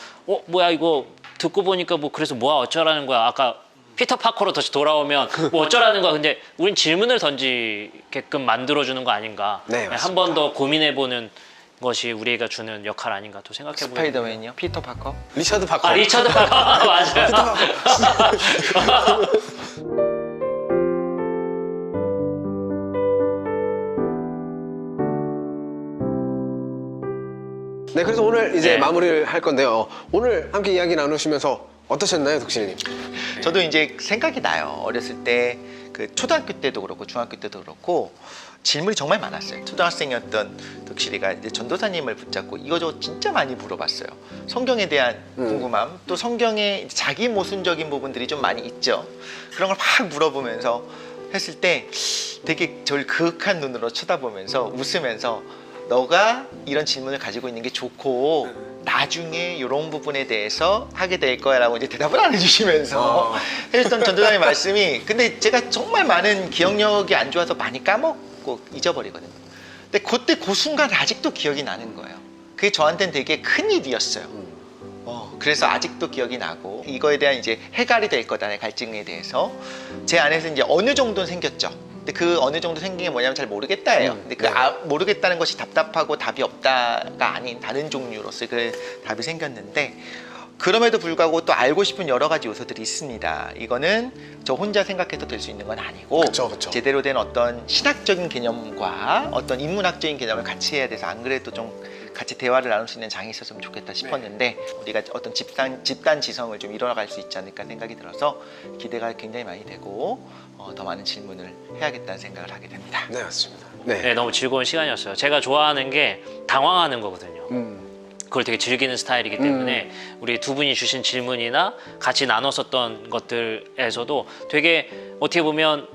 뭐야 이거 듣고 보니까 뭐 그래서 뭐야 어쩌라는 거야. 아까 피터 파커로 다시 돌아오면 뭐 어쩌라는 거야. 근데 우린 질문을 던지게끔 만들어주는 거 아닌가. 네, 한 번 더 고민해보는 것이 우리가 주는 역할 아닌가 또 생각해보게 스파이더맨이요? 피터 파커? 리처드 파커. 아, 리처드 파커. 맞아요. 네, 그래서 오늘 이제 네. 마무리를 할 건데요. 오늘 함께 이야기 나누시면서 어떠셨나요, 독실님? 저도 이제 생각이 나요. 어렸을 때 그 초등학교 때도 그렇고 중학교 때도 그렇고 질문이 정말 많았어요. 초등학생이었던 덕실이가 이제 전도사님을 붙잡고 이거저거 진짜 많이 물어봤어요. 성경에 대한 궁금함, 또 성경의 자기 모순적인 부분들이 좀 많이 있죠. 그런 걸 막 물어보면서 했을 때 되게 저를 그윽한 눈으로 쳐다보면서 웃으면서 너가 이런 질문을 가지고 있는 게 좋고 나중에 이런 부분에 대해서 하게 될 거야 라고 이제 대답을 안 해주시면서 해주셨던 전도사님 말씀이, 근데 제가 정말 많은 기억력이 안 좋아서 많이 까먹고 잊어버리거든요. 근데 그때 그 순간 아직도 기억이 나는 거예요. 그게 저한테는 되게 큰 일이었어요. 그래서 아직도 기억이 나고 이거에 대한 이제 해결이 될 거다의 갈증에 대해서 제 안에서 이제 어느 정도는 생겼죠. 근데 그 어느 정도 생긴 게 뭐냐면 잘 모르겠다예요. 근데 그 모르겠다는 것이 답답하고 답이 없다가 아닌 다른 종류로서 그 답이 생겼는데, 그럼에도 불구하고 또 알고 싶은 여러 가지 요소들이 있습니다. 이거는 저 혼자 생각해도 될 수 있는 건 아니고 그쵸. 제대로 된 어떤 신학적인 개념과 어떤 인문학적인 개념을 같이 해야 돼서, 안 그래도 좀 같이 대화를 나눌 수 있는 장이 있었으면 좋겠다 싶었는데 우리가 어떤 집단 지성을 좀 이뤄나갈 수 있지 않을까 생각이 들어서 기대가 굉장히 많이 되고 더 많은 질문을 해야겠다는 생각을 하게 됩니다. 네, 맞습니다. 네. 네, 너무 즐거운 시간이었어요. 제가 좋아하는 게 당황하는 거거든요. 그걸 되게 즐기는 스타일이기 때문에 우리 두 분이 주신 질문이나 같이 나눴었던 것들에서도 되게 어떻게 보면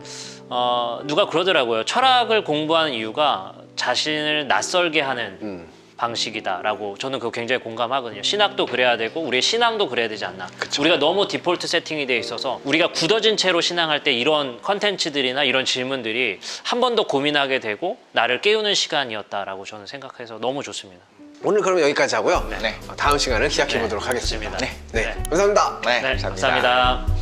누가 그러더라고요. 철학을 공부하는 이유가 자신을 낯설게 하는 방식이다라고. 저는 그거 굉장히 공감하거든요. 신학도 그래야 되고 우리의 신앙도 그래야 되지 않나. 그쵸. 우리가 너무 디폴트 세팅이 돼 있어서 우리가 굳어진 채로 신앙할 때 이런 컨텐츠들이나 이런 질문들이 한 번 더 고민하게 되고 나를 깨우는 시간이었다라고 저는 생각해서 너무 좋습니다. 오늘 그럼 여기까지 하고요. 네. 다음 시간을 기약해 보도록 하겠습니다. 좋습니다. 네. 감사합니다. 네, 네, 감사합니다. 감사합니다.